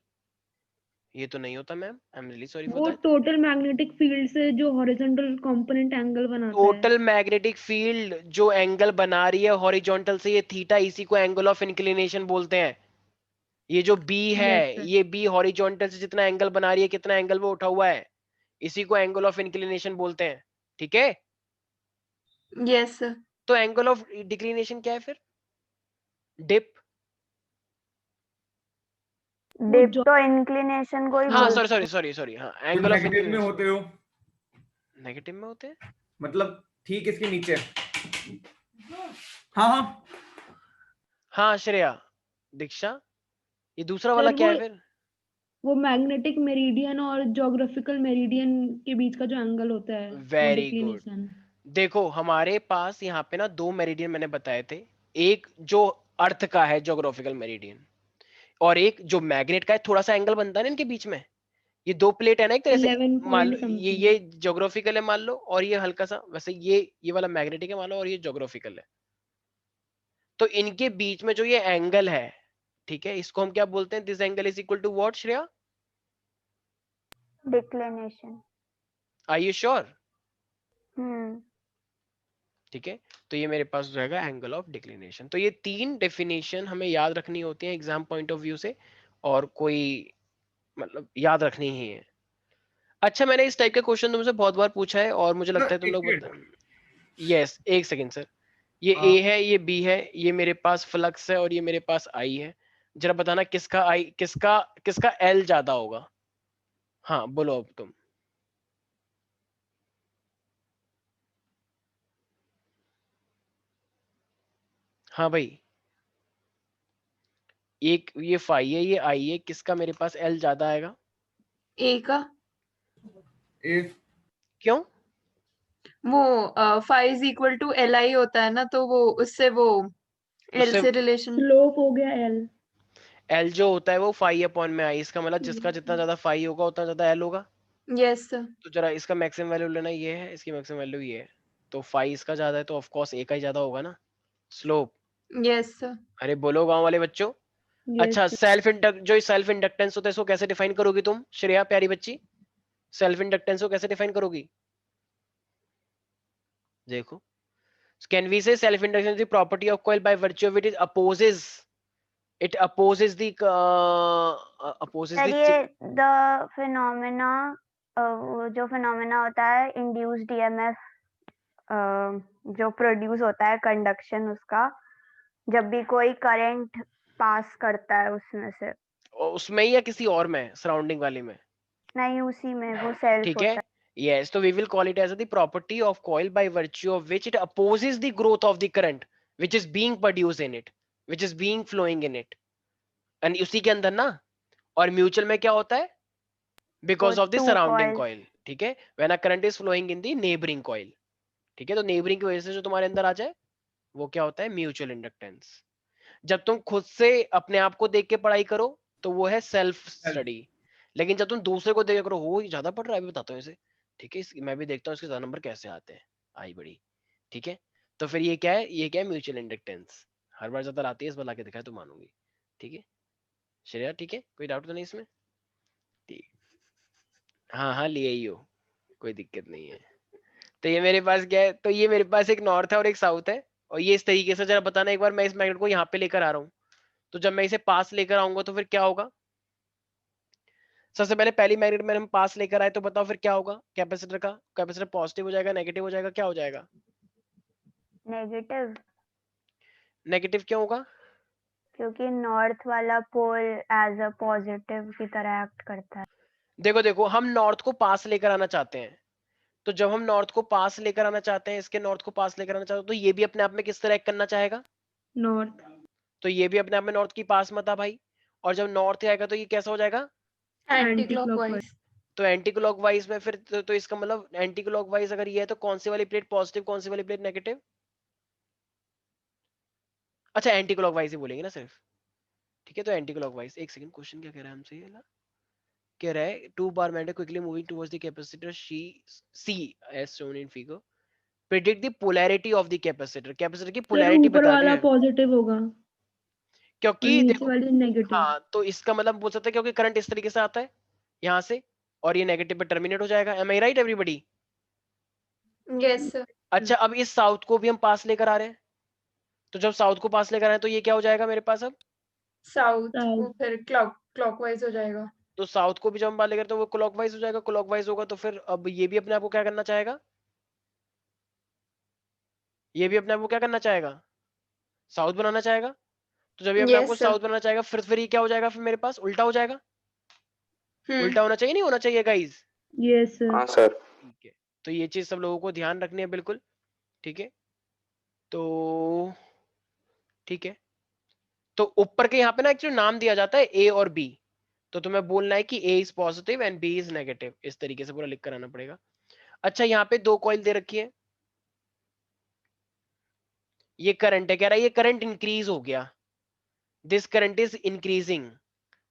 ये तो नहीं होता ma'am, I am really sorry for वो दैट। टोटल मैग्नेटिक फील्ड से जो हॉरिजॉन्टल कंपोनेंट एंगल बनाता है। टोटल मैग्नेटिक फील्ड जो एंगल बना रही है हॉरिजॉन्टल से, ये थीटा, इसी को एंगल ऑफ इंक्लिनेशन बोलते हैं। ये जो बी है, Yes, sir. ये बी हॉरिजॉन्टल से जितना एंगल बना रही है, कितना एंगल वो उठा हुआ है, इसी को एंगल ऑफ इंक्लिनेशन बोलते हैं, ठीक है। Yes, sir. तो एंगल ऑफ डिक्लिनेशन क्या है फिर, डिप, डिप तो इंक्लिनेशन को ही हाँ बोलते सॉरी हैं। सॉरी सॉरी सॉरी, हाँ जो एंगल ऑफ नेगेटिव में इंक्लिनेशन, होते हो, नेगेटिव में होते हैं, मतलब ठीक इसके नीचे। हाँ हाँ हाँ श्रेया, दीक्षा, ये दूसरा वाला सर क्या है फिर, वो मैग्नेटिक मेरिडियन और ज्योग्राफिकल मेरिडियन के बीच का जो एंगल होता है वो वेरी गुड। डिक्लिनेशन। देखो हमारे पास यहाँ पे ना दो मेरिडियन मैंने बताए थे, एक जो अर्थ का है ज्योग्राफिकल मेरिडियन, और एक जो मैग्नेट का है, थोड़ा सा एंगल बनता है ना इनके बीच में, ये दो प्लेट है ना एक तरह से, 11 मान पॉइंट लो समथिंग। ये ज्योग्राफिकल है मान लो, और ये हल्का सा वैसे ये वाला मैग्नेटिक है मान लो, और ये ज्योग्राफिकल है, तो इनके बीच में जो ये एंगल है, ठीक है, इसको हम क्या बोलते हैं, this angle is equal to what Shreya, declination. Are you sure, ठीक है। तो ये मेरे पास रहेगा एंगल ऑफ डिक्लिनेशन। तो ये तीन डेफिनेशन हमें याद रखनी होती है एग्जाम पॉइंट ऑफ व्यू से, और कोई मतलब याद रखनी ही है। अच्छा मैंने इस टाइप का क्वेश्चन तुमसे बहुत बार पूछा है, और मुझे लगता है तुम लोग यस एक सेकेंड सर, ये ए है, ये बी है, ये मेरे पास फ्लक्स है, और ये मेरे पास आई है, जरा बताना किसका आई किसका एल ज्यादा होगा। हाँ बोलो अब तुम। हाँ भाई, एक ये फाई है, ये आई है, किसका मेरे पास एल ज्यादा आएगा? ए का। ए क्यों? वो phi is equal to L I होता है ना, तो वो उससे वो एल उससे से रिलेशन। स्लोप हो गया एल। एल जो होता है वो फाई अपॉन में आई, इसका मतलब जिसका जितना ज्यादा फाई होगा उतना ज्यादा एल होगा। Yes sir. तो जरा इसका मैक्सिमम वैल्यू लेना, ये है, इसकी मैक्सिमम वैल्यू ये है, तो फाई इसका ज्यादा है तो ऑफ कोर्स ए का ही ज्यादा होगा ना स्लोप। Yes sir. अरे बोलो गांव वाले बच्चों। अच्छा, जो सेल्फ इंडक्टेंस होता है इसको कैसे डिफाइन करोगी तुम श्रेया प्यारी बच्ची? सेल्फ इंडक्टेंस को कैसे डिफाइन करोगी? देखो, can we say self induction is the property of coil by virtue of it opposes the चलिए द फिनोमेना, जो फिनोमेना होता है इंड्यूस्ड ईएमएफ जो प्रोड्यूस होता है कंडक्शन उसका, जब भी कोई करंट पास करता है उसमें से, उसमें या किसी और में, सराउंडिंग वाली में? नहीं उसी में, वो सेल्फ ठीक होता है, है। yes, so we will call it as the property of coil by virtue of which it opposes the growth of the current which is being produced in it, which is being flowing in it, and उसी के अंदर ना, और mutual में क्या होता है? Because वो of the two surrounding coils। Coil. ठीक है, when a current is flowing in the neighbouring coil. ठीक है, तो नेबरिंग की वजह से जो तुम्हारे अंदर आ जाए वो क्या होता है? Mutual inductance. जब तुम खुद से अपने आप को देख के पढ़ाई करो तो वो है सेल्फ स्टडी, लेकिन जब तुम दूसरे को देख करो, हो ये ज्यादा पढ़ रहा है, अभी बताता हूँ इसे। ठीक है, मैं भी देखता हूँ इसके ज्यादा नंबर कैसे आते हैं, आई बड़ी। ठीक है, तो फिर ये क्या है? ये क्या है? Mutual inductance. हर बार ज्यादा आती है, इस बार लाके दिखाए तो मानूंगी। ठीक है श्रेया, ठीक है, कोई डाउट तो नहीं इसमें? ठीक, हाँ हाँ ले आई हो, कोई दिक्कत नहीं है। तो ये मेरे पास क्या है? तो ये मेरे पास एक नॉर्थ है और एक साउथ है, और ये इस तरीके से, जरा बताना एक बार, मैं इस मैग्नेट को यहाँ पे लेकर आ रहा हूँ, तो जब मैं इसे पास लेकर आऊंगा तो फिर क्या होगा? सबसे पहले पहली मैग्नेट में हम पास लेकर आए तो बताओ फिर क्या होगा? कैपेसिटर का, कैपेसिटर पॉजिटिव हो जाएगा, नेगेटिव हो जाएगा, क्या हो जाएगा? नेगेटिव, नेगेटिव क्यों होगा? क्योंकि नॉर्थ वाला पोल एज अ पॉजिटिव की तरह एक्ट करता है। देखो देखो, हम नॉर्थ को पास लेकर आना चाहते हैं, तो जब हम नॉर्थ को पास लेकर आना चाहते हैं, इसके नॉर्थ को पास लेकर आना चाहते हैं, तो ये भी अपने आप में किस तरह एक्ट करना चाहेगा? नॉर्थ। तो ये भी अपने आप में नॉर्थ की पास मत आ भाई, और जब नॉर्थ आएगा तो ये कैसा हो जाएगा? Anti Anti-clockwise। क्लॉकवाइज। तो एंटी क्लॉकवाइज में फिर तो इसका मतलब एंटी क्लॉकवाइज अगर ये है तो कौन सी वाली प्लेट पॉजिटिव, कौन सी वाली प्लेट नेगेटिव? अच्छा एंटी क्लॉकवाइज ही बोलेंगे ना सिर्फ। ठीक है, तो एंटी क्लॉकवाइज। एक सेकंड, क्वेश्चन क्या कह रहा है हमसे? ये कह रहा है two bar matter quickly moving towards the capacitor C as shown in figure, predict the polarity of the capacitor. Capacitor की सर पोलैरिटी ऊपर बता वाला दे, पॉजिटिव होगा और क्योंकि नीचे देखो, वाली नेगेटिव। हाँ तो इसका मतलब बोल सकते हैं क्योंकि करंट इस तरीके से आता है यहाँ से, और ये नेगेटिव पे टर्मिनेट हो जाएगा। एम आई राइट एवरीबडी? Yes sir. अच्छा, अब इस साउथ को भी हम पास लेकर आ रहे हैं, तो जब साउथ को पास लेकर आए तो ये क्या हो जाएगा मेरे पास अब? South South। वो फिर क्लॉकवाइज हो जाएगा। तो साउथ को भी जब हम बात लेकर तो वो क्लॉकवाइज हो जाएगा, क्लॉकवाइज होगा तो फिर अब ये भी अपने आप को क्या करना चाहेगा? ये भी अपने आप को क्या करना चाहेगा? साउथ बनाना चाहेगा। तो जब ये अपने आप को यस सर। साउथ बनाना चाहेगा, फिर ये क्या हो जाएगा? फिर मेरे पास उल्टा हो जाएगा। हम्म। उल्टा होना चाहिए, नहीं होना चाहिए गाइज? Yes sir. हाँ सर। ठीक है, तो ये चीज सब लोगों को ध्यान रखनी है बिल्कुल। ठीक है, तो ठीक है, तो ऊपर के यहाँ पे ना एक्चुअली नाम दिया जाता है ए और बी, तो तुम्हें बोलना है कि A is positive and B is negative, इस तरीके से पूरा लिख कर आना पड़ेगा। अच्छा, यहाँ पे दो कॉइल दे रखी है, ये करंट है, कह रहा है ये करंट इंक्रीज हो गया, दिस करंट इज इंक्रीजिंग।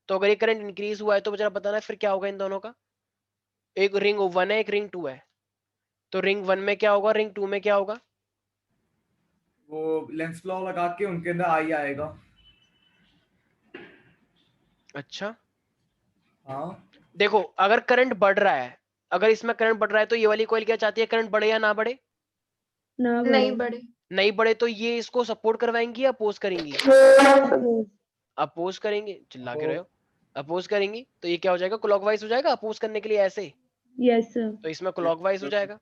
तो अगर ये करंट इंक्रीज हुआ है तो मुझे बताना है फिर क्या होगा इन दोनों का? एक रिंग 1 है, एक रिंग 2 है, तो रिंग 1 में क्या होगा, रिंग 2 में क्या होगा? वो लेंस लॉ लगा के उनके अंदर आई आएगा। अच्छा, हाँ देखो अगर करंट बढ़ रहा है, अगर इसमें करंट बढ़ रहा है तो ये वाली कॉइल क्या चाहती है? करंट बढ़े या ना बढ़े? ना नहीं बढ़े। बढ़े। नहीं बढ़े, तो ये इसको सपोर्ट करवाएंगी या अपोज करेंगी? Oppose। अपोज करेंगे, चिल्ला के रहे हो। अपोज करेंगी तो ये क्या हो जाएगा? क्लॉकवाइज हो जाएगा अपोज करने के लिए ऐसे, यस सर। तो इसमें क्लॉकवाइज हो जाएगा।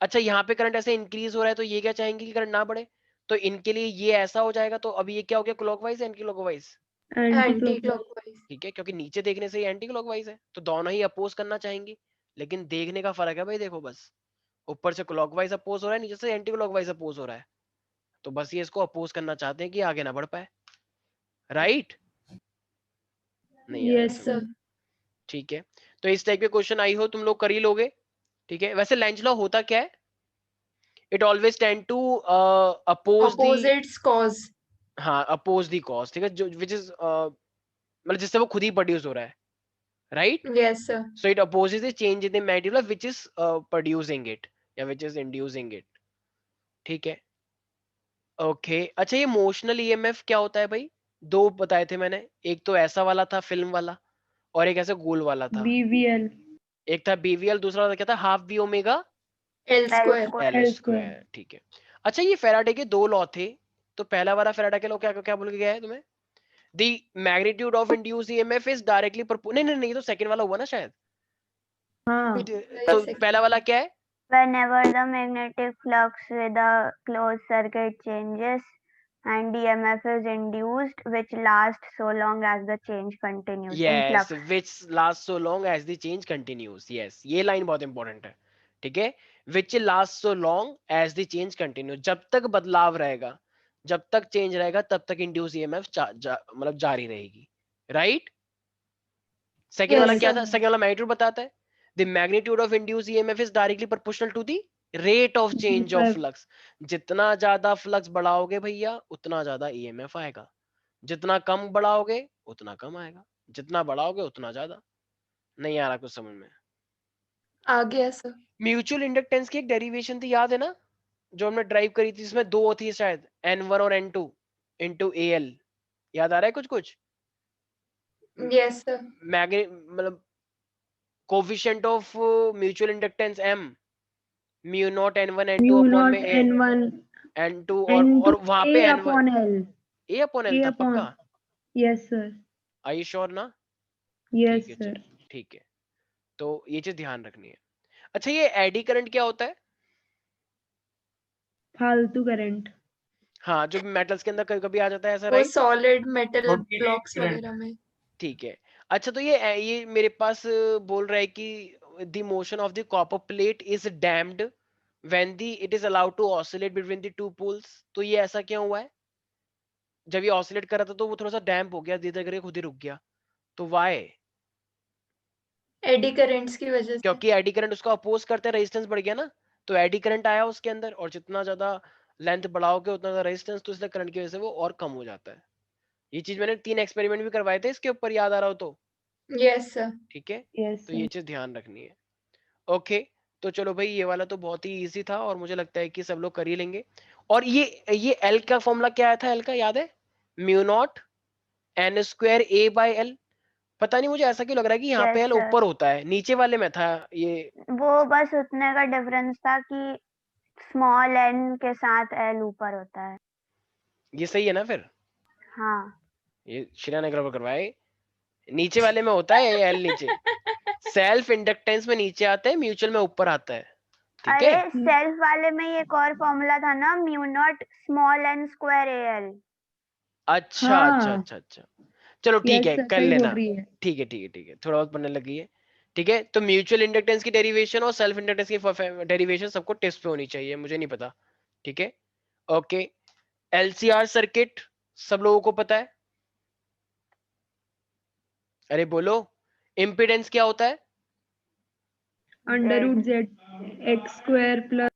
अच्छा, यहाँ पे करंट ऐसे इंक्रीज हो रहा है तो ये क्या चाहेंगे कि करंट ना बढ़े, तो इनके लिए ये ऐसा हो जाएगा, तो अभी ये क्या हो गया? Clockwise anti clockwise? Anti anti clock clockwise. ठीक है, क्योंकि नीचे देखने से ही एंटी क्लॉकवाइज है, तो दोनों ही अपोज करना चाहेंगे, लेकिन देखने का फर्क है भाई। देखो बस, ऊपर से क्लॉकवाइज अपोज हो रहा है, नीचे से एंटी क्लॉकवाइज अपोज हो रहा है, तो बस ये इसको अपोज करना चाहते हैं कि आगे ना बढ़ पाए, राइट? नहीं आ रहा यस समझ? सर। ठीक है, तो इस टाइप के क्वेश्चन आई हो तुम लोग कर ही लोगे। ठीक है, वैसे लेंज लॉ होता क्या है? It always tend to oppose the, opposites cause. हाँ अपोज दी कॉज, ठीक है, जो विच इज मतलब जिससे वो खुद ही प्रोड्यूस हो रहा है, right? Yes sir. So it opposes the change in the material which is producing it या which is inducing it. ठीक है, ओके। अच्छा, ये मोशनल ईएमएफ क्या होता है भाई? दो बताए थे मैंने, एक तो ऐसा वाला था फिल्म वाला, और एक ऐसे गोल वाला था। बीवीएल। एक था बीवीएल, दूसरा वाला क्या था? Half B omega L L square. square. L L square. square। ठीक है, अच्छा ये फेराडे के दो लॉ थे, तो पहला वाला फेराडे के लॉ क्या क्या बोल के गया है तुम्हें? The magnitude of induced EMF is directly नहीं नहीं नहीं, ये तो सेकंड वाला हुआ ना शायद। हाँ। तो पहला वाला क्या है? Whenever the magnetic flux with a closed circuit changes and EMF is induced, which lasts so long as the change continues in Yes, flux. which lasts so long as the change continues. Yes, ये line बहुत important है। ठीक है, which lasts so long as the change continues, जब तक बदलाव रहेगा, जब तक चेंज रहेगा, तब तक इंड्यूस ईएमएफ मतलब जारी रहेगी, राइट? सेकेंड वाला Yes, क्या sir. था? सेकेंड वाला मैग्नीट्यूड बताता है, the magnitude of induce EMF is directly proportional to the rate of change of flux. जितना ज्यादा फ्लक्स बढ़ाओगे भैया, उतना ज्यादा ईएमएफ आएगा, जितना कम बढ़ाओगे उतना कम आएगा, जितना बढ़ाओगे उतना ज्यादा। नहीं आ रहा कुछ समझ में? आ गया सर। म्यूचुअल इंडक्टेंस की एक डेरिवेशन थी, याद है ना, जो हमने ड्राइव करी थी, जिसमें दो थी शायद, N1 और N2 इंटू AL। याद आ रहा है कुछ कुछ? Yes sir. मतलब coefficient of mutual inductance M, mu naught N1 N2 mu upon में नॉट N1 N2, N2 और वहां A पे N1 upon L। A upon L A था अपॉन। पक्का? Yes sir. Are you sure ना? Yes ठीक है, सर। चलो ठीक है, तो ये चीज ध्यान रखनी है। अच्छा, ये एडी करंट क्या होता है? फालतू करंट। हाँ, जो मेटल्स के अंदर कभी कभी आ जाता है ऐसा, वो right? Solid metal Totally blocks current. वगैरह में। ठीक है, अच्छा तो ये मेरे पास बोल रहा है कि the motion of the copper plate is damped when the it is allowed to oscillate between the two poles. तो ये ऐसा क्यों हुआ है? जब ये ऑसिलेट कर रहा था तो वो थोड़ा सा डैम्प हो गया, धीरे धीरे करके खुद ही रुक गया, तो वाई? एडी करेंट्स की वजह से। क्योंकि एडी करंट उसको अपोज करते हैं, रेजिस्टेंस बढ़ गया ना, तो एडी करंट आया उसके अंदर, और जितना ज्यादा लेंथ बढ़ाओगे उतना ज्यादा रेजिस्टेंस, तो इसलिए करंट की वजह से वो और कम हो जाता है। ये चीज मैंने 3 एक्सपेरिमेंट भी करवाए थे इसके ऊपर, याद आ रहा हो तो। Yes sir. ठीक है, यस तो ये सर। चीज ध्यान रखनी है। ओके, तो चलो भाई, ये वाला तो बहुत ही इजी था, और मुझे लगता है कि सब लोग कर ही लेंगे। और ये एल का फॉर्मूला क्या आया था? एल का याद है? Mu not an square A by L. पता नहीं मुझे ऐसा क्यों लग रहा है कि यहाँ पे Yes, एल sir. ऊपर होता है, नीचे वाले में था ये। वो बस उतने का डिफरेंस था कि स्मॉल n के साथ l ऊपर होता है। ये सही है ना फिर? हाँ। ये श्रेया ने गड़बड़ करवाए, नीचे वाले में होता है एल नीचे, सेल्फ इंडक्टेंस में नीचे आता है, म्यूचुअल में ऊपर आता है। ठीक है, अरे सेल्फ वाले में ये एक और फॉर्मूला था ना, mu naught small n square al। अच्छा अच्छा हाँ। अच्छा अच्छा, चलो ठीक यस है, सर, कर सही बोल लेना। रही है। ठीक है ठीक है ठीक है, थोड़ा बहुत पढ़ने लगी है। ठीक है, तो म्यूचुअल इंडक्टेंस की डेरिवेशन और सेल्फ इंडक्टेंस की डेरिवेशन सबको टेस्ट पे होनी चाहिए, मुझे नहीं पता। ठीक है, ओके। एलसीआर सर्किट सब लोगों को पता है? अरे बोलो, इम्पीडेंस क्या होता है? Under root Z X square plus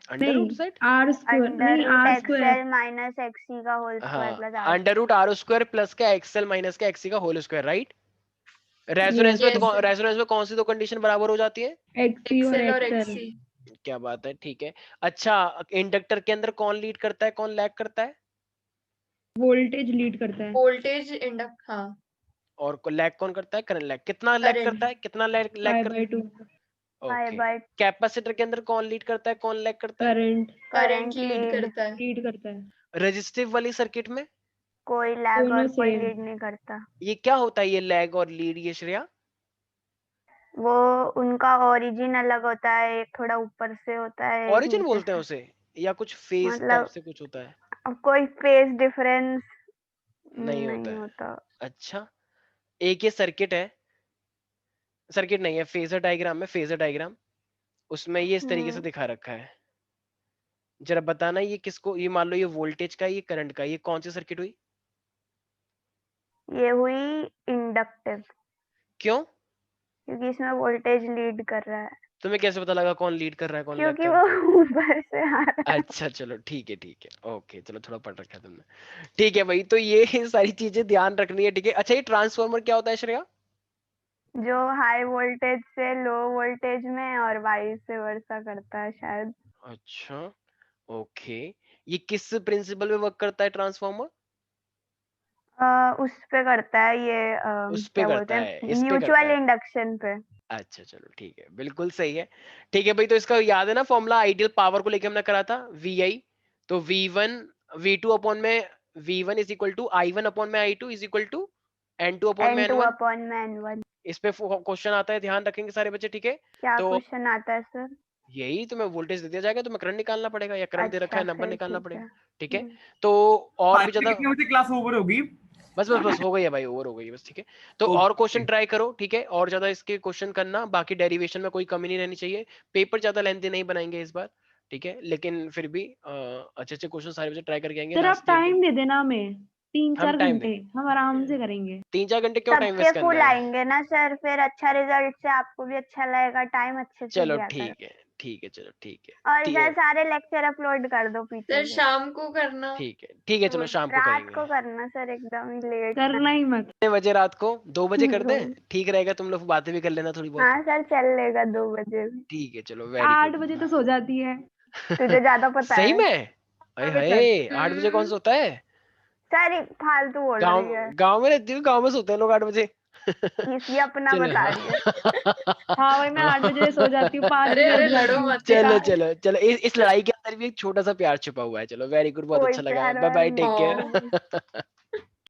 under root नहीं जेड, आर स्क्वायर अंडर नहीं root R XL square. Minus XC का होल स्क्वायर हाँ, plus R. Under root R square plus का एक्सएल माइनस का एक्सी का whole square, right? Resonance yes में Yes, resonance में कौन सी दो कंडीशन बराबर हो जाती है? एक्सी और एक्सेल और एक्सएल। एक्सी। क्या बात है, ठीक है। अच्छा, इंडक्टर के अंदर कौन लीड करता है, कौन लैग करता है? वोल्टेज लीड करता है। वोल्टेज इंडक्ट, हाँ। और लैग कौन करता है? Current lag. कितना लैग करंट। करता है, कितना लैग लैग करता 5/2 है? पाई ओके। बाय कैपेसिटर के अंदर कौन लीड करता है, कौन लैग करता है? Current current current lead lead. करता है। लीड करता है। रेजिस्टिव वाली सर्किट में कोई लैग दोनों और कोई सेम। लीड नहीं करता। ये क्या होता है, ये लैग और लीड, ये श्रेया? वो उनका ओरिजिन अलग होता है, एक थोड़ा ऊपर से होता है, एक ऑरिजिन नीचे बोलते हैं से। उसे, या कुछ फेज टाइप मतलब से कुछ होता है? कोई फेज डिफरेंस नहीं होता नहीं है। होता। अच्छा, एक ये सर्किट है, सर्किट नहीं है, फेजर डायग्राम है, फेजर डायग्राम, उसमें ये इस तरीके से दिखा रखा है। जरा बताना ये किसको, ये मान लो ये वोल्टेज का, ये करंट का, ये कौन सी सर्किट हुई? ये हुई इंडक्टिव, क्यों? क्योंकि इसमें वोल्टेज लीड कर रहा है, तुम्हें कैसे पता लगा कौन लीड कर रहा है, कौन लैग क्योंकि कर रहा है? वो ऊपर से आ रहा है। अच्छा चलो ठीक है, ठीक है, ओके, चलो थोड़ा पढ़ रखा है तुमने। ठीक है भाई, तो ये सारी चीजें ध्यान रखनी है, ठीक है। अच्छा, ये ट्रांसफार्मर क्या होता है श्रेया? जो हाई वोल्टेज से लो वोल्टेज में और वाइस वर्सा करता है शायद। अच्छा, ओके, ये किस प्रिंसिपल पे वर्क करता है ट्रांसफार्मर? उस पे करता है ये उस पे क्या बोलते करता है, हैं, इस पे करता म्यूचुअल है। इंडक्शन पे। अच्छा चलो ठीक है, बिल्कुल सही है। ठीक है भाई, तो इसका याद है ना फॉर्मूला, आइडियल पावर को लेके हमने करा था, VI, तो V1 V2 अपॉन में V1 is equal to I1 upon में I2 is equal to N2 upon में N2 N1। अपॉन में N1। इस पे क्वेश्चन आता है, ध्यान रखेंगे सारे बच्चे, ठीक है। क्या तो क्वेश्चन आता है सर? यही तुम्हें वोल्टेज दे दिया जाएगा, तुम्हें करंट निकालना पड़ेगा, या करंट दे रखा अच्छा, है, नंबर फिर निकालना ठीक है। पड़ेगा, ठीक है। तो और भी ज्यादा, कितने बजे क्लास ओवर होगी? बस हो गई है भाई, ओवर हो गई है बस, ठीक है। तो और क्वेश्चन ट्राई करो, ठीक है, और ज्यादा इसके क्वेश्चन करना, बाकी डेरिवेशन में कोई कमी नहीं रहनी चाहिए। पेपर ज्यादा लेंथी नहीं बनाएंगे इस बार, ठीक है, लेकिन फिर भी अच्छे अच्छे क्वेश्चन सारे बच्चे ट्राई करके आएंगे सर आप लास्ट ईयर के। टाइम दे देना हमें, हम 3-4 टाइम घंटे हम आराम से करेंगे। 3-4 घंटे क्यों टाइम सबके वेस्ट करना फुल है? आएंगे ना सर, फिर अच्छा रिजल्ट से आपको भी अच्छा लगेगा, टाइम अच्छे से चलो दिया कर। ठीक है, ठीक है, चलो ठीक है, और ठीक सर है, सारे लेक्चर अपलोड कर दो पीछे सर से। शाम को करना। ठीक है, ठीक है, चलो शाम को रात करेंगे। को करना सर, एकदम ही लेट। करना ही मत। कितने बजे? रात को 2 बजे कर दें? ठीक रहेगा, तुम लोग बातें भी कर लेना थोड़ी बहुत। हाँ सर, चल लेगा 2 बजे भी। ठीक है, चलो, वेरी 8 गुड। बजे तो सो जाती है। तुझे ज्यादा पता सही है में? अरे अबे हाय, सर 8 बजे कौन सोता है? सर, फालतू बोल गांव रही है, गांव में रहती हूँ, गांव में सोते हैं लोग 8 बजे। ये अपना चलो बता रही है। हाँ भाई, मैं 8 बजे सो जाती हूँ, 5 अरे बजे अरे उठ लड़ो जाती हूँ। मत चलो यार। चलो चलो, इस लड़ाई के अंदर भी एक छोटा सा प्यार छुपा हुआ है। चलो, वेरी गुड, बहुत कोई अच्छा लगा, प्यार बाय व्यार बाय, टेक नहीं हाँ। है। केयर।